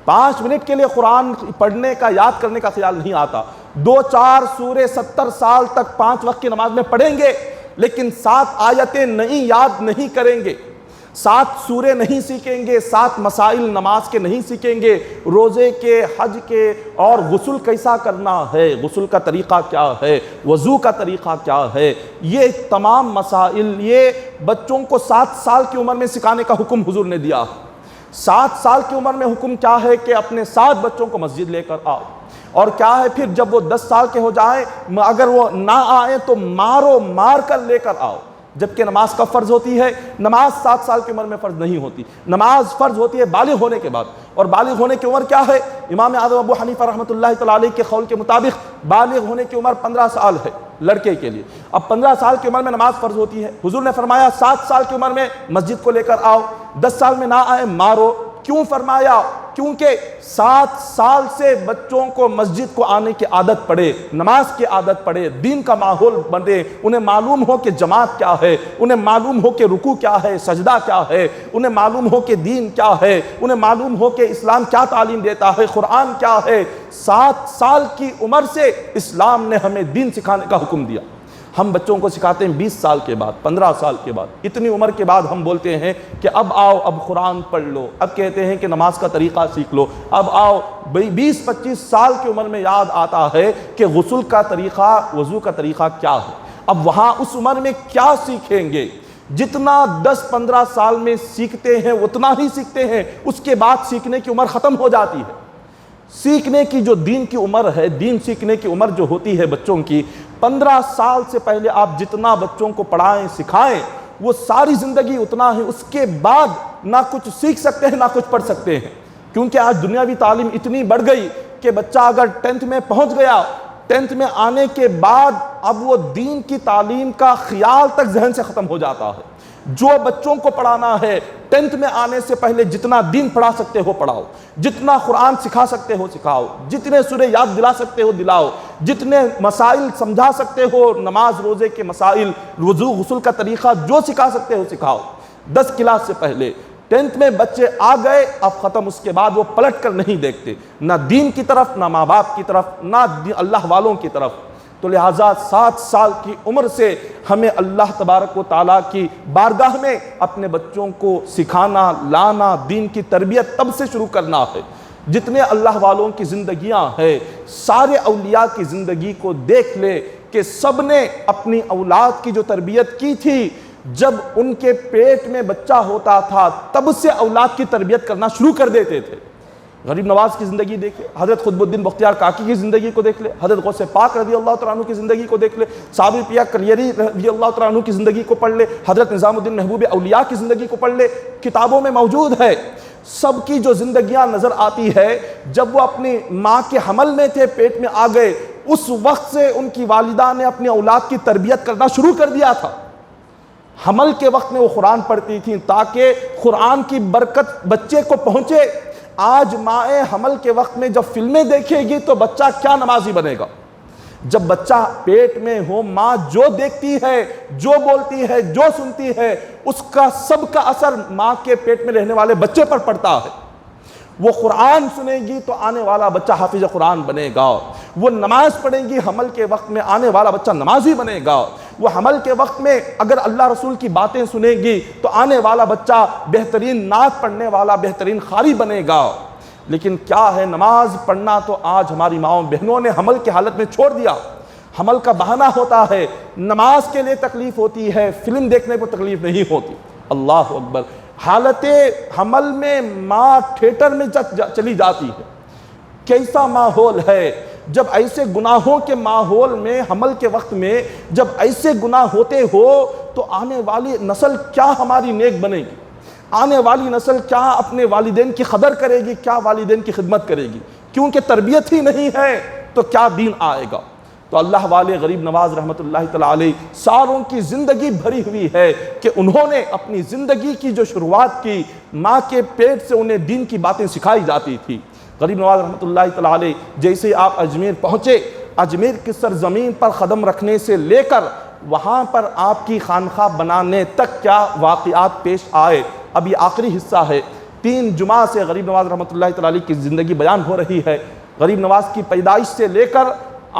5 منٹ کے لیے قرآن پڑھنے کا، یاد کرنے کا خیال نہیں آتا۔ 2-4 سورے 70 سال تک 5 وقت کی نماز میں پڑھیں گے، لیکن 7 آیتیں نہیں یاد نہیں کریں گے، 7 سورے نہیں سیکھیں گے، 7 مسائل نماز کے نہیں سیکھیں گے، روزے کے، حج کے، اور غسل کیسا کرنا ہے، غسل کا طریقہ کیا ہے، وضو کا طریقہ کیا ہے، یہ تمام مسائل یہ بچوں کو 7 سال کی عمر میں سکھانے کا حکم حضور نے دیا۔ 7 سال کی عمر میں حکم کیا ہے کہ اپنے 7 بچوں کو مسجد لے کر آؤ، اور کیا ہے پھر جب وہ 10 سال کے ہو جائیں، اگر وہ نہ آئیں تو مارو، مار کر لے کر آؤ۔ جبکہ نماز کب فرض ہوتی ہے؟ نماز 7 سال کی عمر میں فرض نہیں ہوتی، نماز فرض ہوتی ہے بالغ ہونے کے بعد، اور بالغ ہونے کی عمر کیا ہے؟ امام اعظم ابو حنیفہ رحمۃ اللہ تعالیٰ علیہ کے قول کے مطابق بالغ ہونے کی عمر 15 سال ہے لڑکے کے لیے۔ اب 15 سال کی عمر میں نماز فرض ہوتی ہے، حضور نے فرمایا 7 سال کی عمر میں مسجد کو لے کر آؤ، 10 سال میں نہ آئے مارو۔ کیوں فرمایا؟ کیونکہ 7 سال سے بچوں کو مسجد کو آنے کی عادت پڑے، نماز کی عادت پڑے، دین کا ماحول بنے، انہیں معلوم ہو کہ جماعت کیا ہے، انہیں معلوم ہو کہ رکوع کیا ہے، سجدہ کیا ہے، انہیں معلوم ہو کہ دین کیا ہے، انہیں معلوم ہو کہ اسلام کیا تعلیم دیتا ہے، قرآن کیا ہے۔ 7 سال کی عمر سے اسلام نے ہمیں دین سکھانے کا حکم دیا۔ ہم بچوں کو سکھاتے ہیں 20 سال کے بعد، 15 سال کے بعد، اتنی عمر کے بعد ہم بولتے ہیں کہ اب آؤ، اب قرآن پڑھ لو، اب کہتے ہیں کہ نماز کا طریقہ سیکھ لو، اب آؤ۔ 20-25 سال کی عمر میں یاد آتا ہے کہ غسل کا طریقہ، وضو کا طریقہ کیا ہے۔ اب وہاں اس عمر میں کیا سیکھیں گے؟ جتنا 10-15 سال میں سیکھتے ہیں اتنا ہی سیکھتے ہیں، اس کے بعد سیکھنے کی عمر ختم ہو جاتی ہے۔ سیکھنے کی جو دین کی عمر ہے، دین سیکھنے کی عمر جو ہوتی ہے بچوں کی، 15 سال سے پہلے آپ جتنا بچوں کو پڑھائیں سکھائیں وہ ساری زندگی اتنا ہے، اس کے بعد نہ کچھ سیکھ سکتے ہیں نہ کچھ پڑھ سکتے ہیں، کیونکہ آج دنیاوی تعلیم اتنی بڑھ گئی کہ بچہ اگر 10th میں پہنچ گیا، 10th میں آنے کے بعد اب وہ دین کی تعلیم کا خیال تک ذہن سے ختم ہو جاتا ہے۔ جو بچوں کو پڑھانا ہے 10th میں آنے سے پہلے جتنا دین پڑھا سکتے ہو پڑھاؤ، جتنا قرآن سکھا سکتے ہو سکھاؤ، جتنے سورے یاد دلا سکتے ہو دلاؤ، جتنے مسائل سمجھا سکتے ہو، نماز روزے کے مسائل، وضو غسل کا طریقہ جو سکھا سکتے ہو سکھاؤ۔ 10 کلاس سے پہلے 10th میں بچے آ گئے، اب ختم، اس کے بعد وہ پلٹ کر نہیں دیکھتے، نہ دین کی طرف، نہ ماں باپ کی طرف، نہ اللہ والوں کی طرف۔ تو لہٰذا 7 سال کی عمر سے ہمیں اللہ تبارک و تعالیٰ کی بارگاہ میں اپنے بچوں کو سکھانا، لانا، دین کی تربیت تب سے شروع کرنا ہے۔ جتنے اللہ والوں کی زندگیاں ہیں، سارے اولیاء کی زندگی کو دیکھ لے کہ سب نے اپنی اولاد کی جو تربیت کی تھی، جب ان کے پیٹ میں بچہ ہوتا تھا تب سے اولاد کی تربیت کرنا شروع کر دیتے تھے۔ غریب نواز کی زندگی دیکھ لے، حضرت قطب الدین بختیار کاکی کی زندگی کو دیکھ لے، حضرت غوث پاک رضی اللہ تعالیٰ عنہ کی زندگی کو دیکھ لے، صابر پیا کلیری رضی اللہ تعالیٰ عنہ کی زندگی کو پڑھ لے، حضرت نظام الدین محبوب اولیاء کی زندگی کو پڑھ لے، کتابوں میں موجود ہے۔ سب کی جو زندگیاں نظر آتی ہے، جب وہ اپنی ماں کے حمل میں تھے، پیٹ میں آ گئے، اس وقت سے ان کی والدہ نے اپنی اولاد کی تربیت کرنا شروع کر دیا تھا۔ حمل کے وقت میں وہ قرآن پڑھتی تھیں تاکہ قرآن کی برکت بچے کو پہنچے۔ آج مائیں حمل کے وقت میں جب فلمیں دیکھے گی تو بچہ کیا نمازی بنے گا؟ جب بچہ پیٹ میں ہو، ماں جو دیکھتی ہے، جو بولتی ہے، جو سنتی ہے، اس کا سب کا اثر ماں کے پیٹ میں رہنے والے بچے پر پڑتا ہے۔ وہ قرآن سنے گی تو آنے والا بچہ حافظ قرآن بنے گا، وہ نماز پڑھے گی حمل کے وقت میں، آنے والا بچہ نمازی بنے گا، وہ حمل کے وقت میں اگر اللہ رسول کی باتیں سنے گی تو آنے والا بچہ بہترین نعت پڑھنے والا، بہترین قاری بنے گا۔ لیکن کیا ہے، نماز پڑھنا تو آج ہماری ماؤں بہنوں نے حمل کی حالت میں چھوڑ دیا۔ حمل کا بہانہ ہوتا ہے، نماز کے لیے تکلیف ہوتی ہے، فلم دیکھنے کو تکلیف نہیں ہوتی۔ اللہ اکبر! حالت حمل میں ماں تھیٹر میں چلی جاتی ہے۔ کیسا ماحول ہے جب ایسے گناہوں کے ماحول میں، حمل کے وقت میں جب ایسے گناہ ہوتے ہو تو آنے والی نسل کیا ہماری نیک بنے گی؟ آنے والی نسل کیا اپنے والدین کی قدر کرے گی؟ کیا والدین کی خدمت کرے گی؟ کیونکہ تربیت ہی نہیں ہے تو کیا دین آئے گا؟ تو اللہ والے غریب نواز رحمت اللہ تعالیٰ علیہ ساروں کی زندگی بھری ہوئی ہے کہ انہوں نے اپنی زندگی کی جو شروعات کی، ماں کے پیٹ سے انہیں دین کی باتیں سکھائی جاتی تھی۔ غریب نواز رحمت اللہ تعالیٰ علیہ جیسے آپ اجمیر پہنچے، اجمیر کی سرزمین پر قدم رکھنے سے لے کر وہاں پر آپ کی خانقاہ بنانے تک کیا واقعات پیش آئے، اب یہ آخری حصہ ہے۔ 3 جمعہ سے غریب نواز رحمت اللہ تعالیٰ علیہ کی زندگی بیان ہو رہی ہے۔ غریب نواز کی پیدائش سے لے کر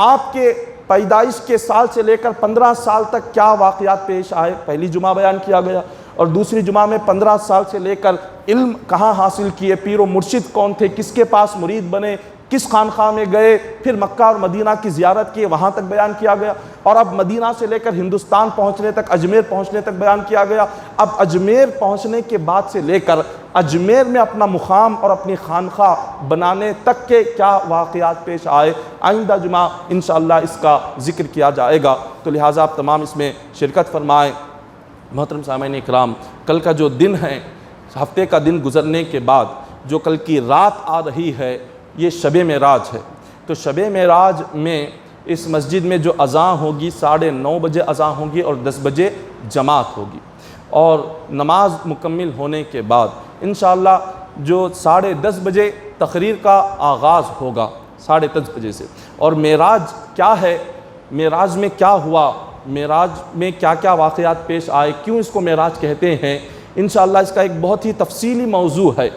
آپ کے پیدائش کے سال سے لے کر 15 سال تک کیا واقعات پیش آئے، پہلی جمعہ بیان کیا گیا، اور دوسری جمعہ میں 15 سال سے لے کر علم کہاں حاصل کیے، پیر و مرشد کون تھے، کس کے پاس مرید بنے، کس خانقاہ میں گئے، پھر مکہ اور مدینہ کی زیارت کی، وہاں تک بیان کیا گیا، اور اب مدینہ سے لے کر ہندوستان پہنچنے تک، اجمیر پہنچنے تک بیان کیا گیا۔ اب اجمیر پہنچنے کے بعد سے لے کر اجمیر میں اپنا مقام اور اپنی خانقاہ بنانے تک کے کیا واقعات پیش آئے، آئندہ جمعہ انشاءاللہ اس کا ذکر کیا جائے گا، تو لہٰذا آپ تمام اس میں شرکت فرمائیں۔ محترم سامعین اکرام، کل کا جو دن ہے، ہفتے کا دن گزرنے کے بعد جو کل کی رات آ رہی ہے، یہ شب معراج ہے۔ تو شب معراج میں اس مسجد میں جو اذان ہوگی 9:30 بجے اذان ہوگی اور 10 بجے جماعت ہوگی، اور نماز مکمل ہونے کے بعد انشاءاللہ جو 10:30 بجے تقریر کا آغاز ہوگا، 10:30 بجے سے۔ اور معراج کیا ہے، معراج میں کیا ہوا، معراج میں کیا کیا واقعات پیش آئے، کیوں اس کو معراج کہتے ہیں، انشاءاللہ اس کا ایک بہت ہی تفصیلی موضوع ہے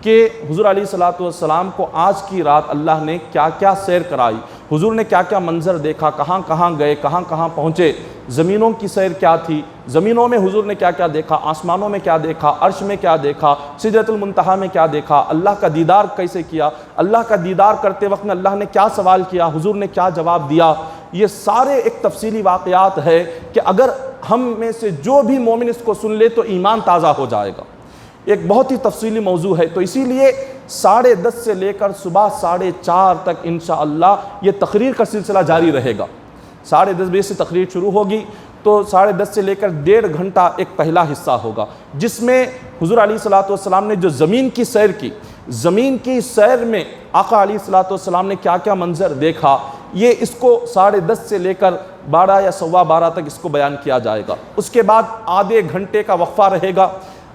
کہ حضور علیہ الصلوۃ والسلام کو آج کی رات اللہ نے کیا کیا سیر کرائی، حضور نے کیا کیا منظر دیکھا، کہاں کہاں گئے، کہاں کہاں پہنچے، زمینوں کی سیر کیا تھی، زمینوں میں حضور نے کیا کیا دیکھا، آسمانوں میں کیا دیکھا، عرش میں کیا دیکھا، سدرۃ المنتہا میں کیا دیکھا، اللہ کا دیدار کیسے کیا، اللہ کا دیدار کرتے وقت میں اللہ نے کیا سوال کیا، حضور نے کیا جواب دیا، یہ سارے ایک تفصیلی واقعات ہے کہ اگر ہم میں سے جو بھی مومن اس کو سن لے تو ایمان تازہ ہو جائے گا۔ ایک بہت ہی تفصیلی موضوع ہے، تو اسی لیے 10:30 سے لے کر صبح 4:30 تک انشاءاللہ یہ تقریر کا سلسلہ جاری رہے گا۔ 10:30 بجے سے تقریر شروع ہوگی تو 10:30 سے لے کر 1.5 گھنٹہ ایک پہلا حصہ ہوگا، جس میں حضور علیہ الصلوۃ والسلام نے جو زمین کی سیر کی، زمین کی سیر میں آقا علیہ الصلوۃ والسلام نے کیا کیا منظر دیکھا، یہ اس کو 10:30 سے لے کر 12 یا 12:15 تک اس کو بیان کیا جائے گا۔ اس کے بعد آدھے گھنٹے کا وقفہ رہے گا،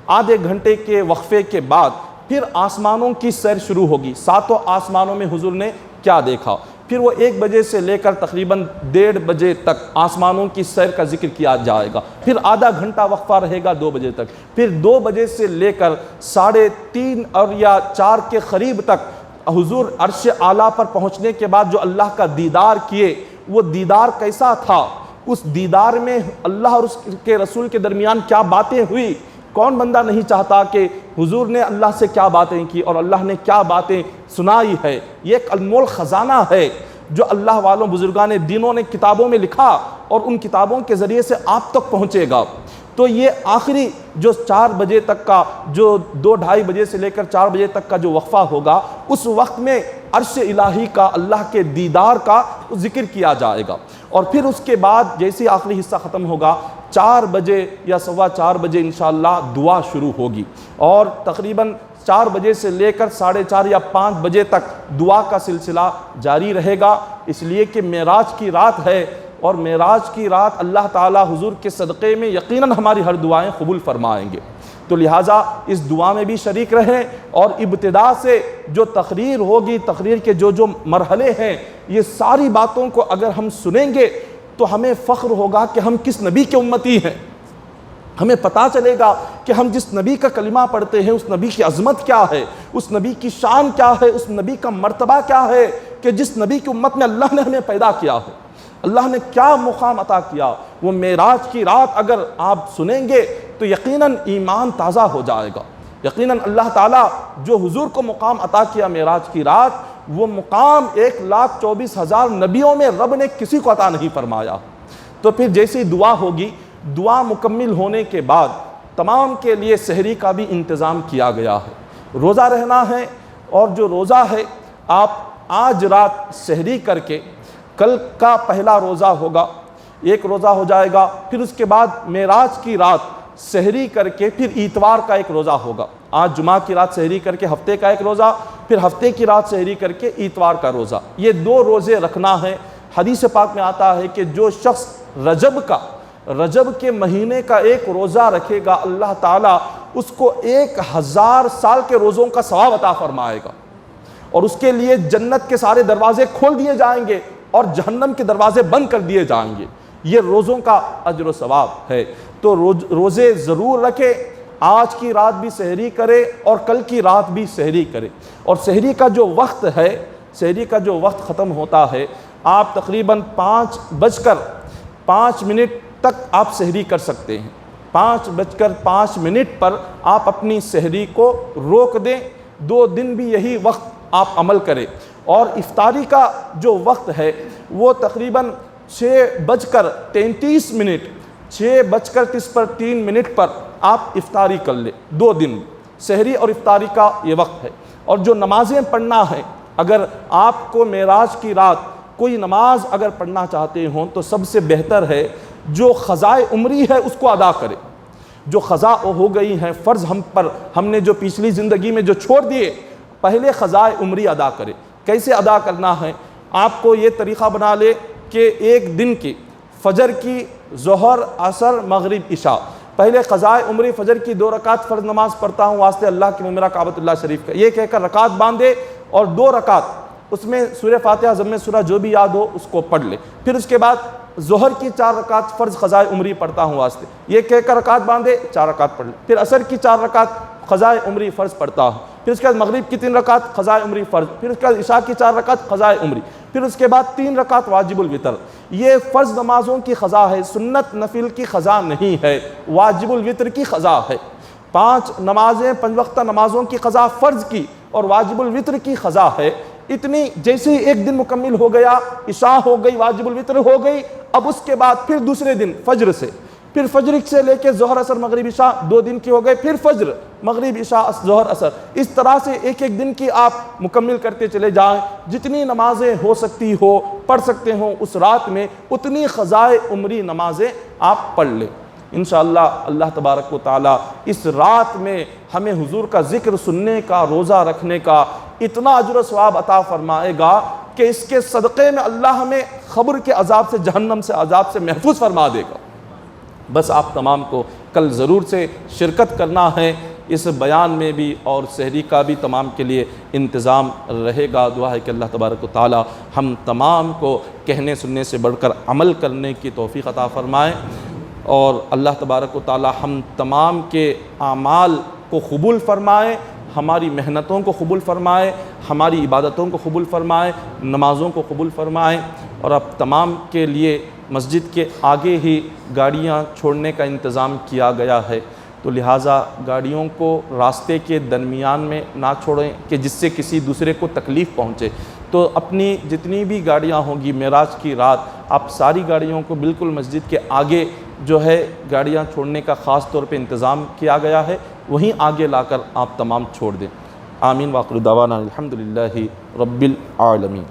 آدھے گھنٹے کے وقفے کے بعد پھر آسمانوں کی سیر شروع ہوگی، 7 آسمانوں میں حضور نے کیا دیکھا، پھر وہ 1 بجے سے لے کر تقریباً 1:30 بجے تک آسمانوں کی سیر کا ذکر کیا جائے گا، پھر آدھا گھنٹہ وقفہ رہے گا 2 بجے تک، پھر 2 بجے سے لے کر 3:30 اور یا 4 کے قریب تک حضور عرش اعلیٰ پر پہنچنے کے بعد جو اللہ کا دیدار کیے، وہ دیدار کیسا تھا، اس دیدار میں اللہ اور اس کے رسول کے درمیان کیا باتیں ہوئی، کون بندہ نہیں چاہتا کہ حضور نے اللہ سے کیا باتیں کی اور اللہ نے کیا باتیں سنائی ہے، یہ ایک انمول خزانہ ہے جو اللہ والوں بزرگان دینوں نے کتابوں میں لکھا اور ان کتابوں کے ذریعے سے آپ تک پہنچے گا۔ تو یہ آخری جو 4 بجے تک کا، جو 2-2:30 بجے سے لے کر 4 بجے تک کا جو وقفہ ہوگا، اس وقت میں عرش الہی کا، اللہ کے دیدار کا ذکر کیا جائے گا، اور پھر اس کے بعد جیسے آخری حصہ ختم ہوگا 4 بجے یا 4:15 بجے انشاءاللہ دعا شروع ہوگی، اور تقریباً 4 بجے سے لے کر 4:30 یا 5 بجے تک دعا کا سلسلہ جاری رہے گا، اس لیے کہ معراج کی رات ہے اور معراج کی رات اللہ تعالیٰ حضور کے صدقے میں یقیناً ہماری ہر دعائیں قبول فرمائیں گے۔ تو لہٰذا اس دعا میں بھی شریک رہیں، اور ابتدا سے جو تقریر ہوگی، تقریر کے جو مرحلے ہیں، یہ ساری باتوں کو اگر ہم سنیں گے تو ہمیں فخر ہوگا کہ ہم کس نبی کے امتی ہیں۔ ہمیں پتہ چلے گا کہ ہم جس نبی کا کلمہ پڑھتے ہیں اس نبی کی عظمت کیا ہے، اس نبی کی شان کیا ہے، اس نبی کا مرتبہ کیا ہے، کہ جس نبی کی امت میں اللہ نے ہمیں پیدا کیا ہے، اللہ نے کیا مقام عطا کیا۔ وہ معراج کی رات اگر آپ سنیں گے تو یقیناً ایمان تازہ ہو جائے گا۔ یقیناً اللہ تعالیٰ جو حضور کو مقام عطا کیا معراج کی رات، وہ مقام 1,24,000 نبیوں میں رب نے کسی کو عطا نہیں فرمایا۔ تو پھر جیسی دعا ہوگی، دعا مکمل ہونے کے بعد تمام کے لیے سحری کا بھی انتظام کیا گیا ہے۔ روزہ رہنا ہے، اور جو روزہ ہے آپ آج رات سحری کر کے کل کا پہلا روزہ ہوگا، ایک روزہ ہو جائے گا، پھر اس کے بعد معراج کی رات سحری کر کے پھر اتوار کا ایک روزہ ہوگا۔ آج جمعہ کی رات سحری کر کے ہفتے کا ایک روزہ، پھر ہفتے کی رات سحری کر کے اتوار کا روزہ، یہ 2 روزے رکھنا ہے۔ حدیث پاک میں آتا ہے کہ جو شخص رجب کے مہینے کا ایک روزہ رکھے گا، اللہ تعالیٰ اس کو 1000 سال کے روزوں کا ثواب عطا فرمائے گا، اور اس کے لیے جنت کے سارے دروازے کھول دیے جائیں گے اور جہنم کے دروازے بند کر دیے جائیں گے۔ یہ روزوں کا اجر و ثواب ہے۔ تو روزے ضرور رکھے، آج کی رات بھی سحری کرے اور کل کی رات بھی سحری کرے۔ اور سحری کا جو وقت ہے، سحری کا جو وقت ختم ہوتا ہے، آپ تقریباً 5:05 تک آپ سحری کر سکتے ہیں۔ 5:05 پر آپ اپنی سحری کو روک دیں۔ 2 دن بھی یہی وقت آپ عمل کریں۔ اور افطاری کا جو وقت ہے وہ تقریباً 6:33، 6:33 پر آپ افطاری کر لیں۔ 2 دن سحری اور افطاری کا یہ وقت ہے۔ اور جو نمازیں پڑھنا ہے، اگر آپ کو معراج کی رات کوئی نماز اگر پڑھنا چاہتے ہوں تو سب سے بہتر ہے جو قضائے عمری ہے اس کو ادا کرے۔ جو قضا ہو گئی ہیں فرض ہم نے جو پچھلی زندگی میں جو چھوڑ دیے، پہلے قضائے عمری ادا کرے۔ کیسے ادا کرنا ہے؟ آپ کو یہ طریقہ بنا لے کہ ایک دن کی فجر کی، ظہر، عصر، مغرب، عشاء، پہلے قضائے عمری فجر کی 2 رکعت فرض نماز پڑھتا ہوں واسطے اللہ کی میرا کعبۃ اللہ شریف کا، یہ کہہ کر رکعت باندھے اور 2 رکعت اس میں سورہ فاتحہ، ضم سورہ جو بھی یاد ہو اس کو پڑھ لے۔ پھر اس کے بعد ظہر کی 4 رکعت فرض قضائے عمری پڑھتا ہوں واسطے، یہ کہہ کر رکعت باندھے 4 رکعت پڑھ لے۔ پھر عصر کی 4 رکعت قضائے عمری فرض پڑھتا ہوں، پھر اس کے بعد مغرب کی 3 رکعت قضائے عمری فرض، پھر اس کے بعد عشاء کی 4 رکعت قضائے عمری، پھر اس کے بعد 3 رکعت واجب الوتر۔ یہ فرض نمازوں کی قضا ہے، سنت نفل کی قضا نہیں ہے، واجب الوتر کی قضا ہے۔ 5 نمازیں 5 وقتہ نمازوں کی قضا فرض کی اور واجب الوتر کی قضا ہے۔ اتنی جیسے ایک دن مکمل ہو گیا، عشاء ہو گئی، واجب الوتر ہو گئی، اب اس کے بعد پھر دوسرے دن فجر سے، پھر فجر سے لے کے ظہر، عصر، مغرب، عشاء 2 دن کی ہو گئے، پھر فجر، مغرب، عشاء، ظہر، عصر، اس طرح سے ایک دن کی آپ مکمل کرتے چلے جائیں۔ جتنی نمازیں ہو سکتی ہو پڑھ سکتے ہوں اس رات میں، اتنی قضائے عمری نمازیں آپ پڑھ لیں۔ انشاءاللہ اللہ تبارک و تعالی اس رات میں ہمیں حضور کا ذکر سننے کا، روزہ رکھنے کا اتنا اجر و ثواب عطا فرمائے گا کہ اس کے صدقے میں اللہ ہمیں قبر کے عذاب سے، جہنم سے عذاب سے محفوظ فرما دے گا۔ بس آپ تمام کو کل ضرور سے شرکت کرنا ہے اس بیان میں بھی، اور سحری کا بھی تمام کے لیے انتظام رہے گا۔ دعا ہے کہ اللہ تبارک و تعالی ہم تمام کو کہنے سننے سے بڑھ کر عمل کرنے کی توفیق عطا فرمائے، اور اللہ تبارک و تعالی ہم تمام کے اعمال کو قبول فرمائے، ہماری محنتوں کو قبول فرمائے، ہماری عبادتوں کو قبول فرمائے، نمازوں کو قبول فرمائے۔ اور اب تمام کے لیے مسجد کے آگے ہی گاڑیاں چھوڑنے کا انتظام کیا گیا ہے، تو لہٰذا گاڑیوں کو راستے کے درمیان میں نہ چھوڑیں کہ جس سے کسی دوسرے کو تکلیف پہنچے۔ تو اپنی جتنی بھی گاڑیاں ہوں گی معراج کی رات، آپ ساری گاڑیوں کو بالکل مسجد کے آگے جو ہے گاڑیاں چھوڑنے کا خاص طور پہ انتظام کیا گیا ہے، وہیں آگے لا کر آپ تمام چھوڑ دیں۔ آمین، وآخر دعوانا الحمدللہ رب العالمین۔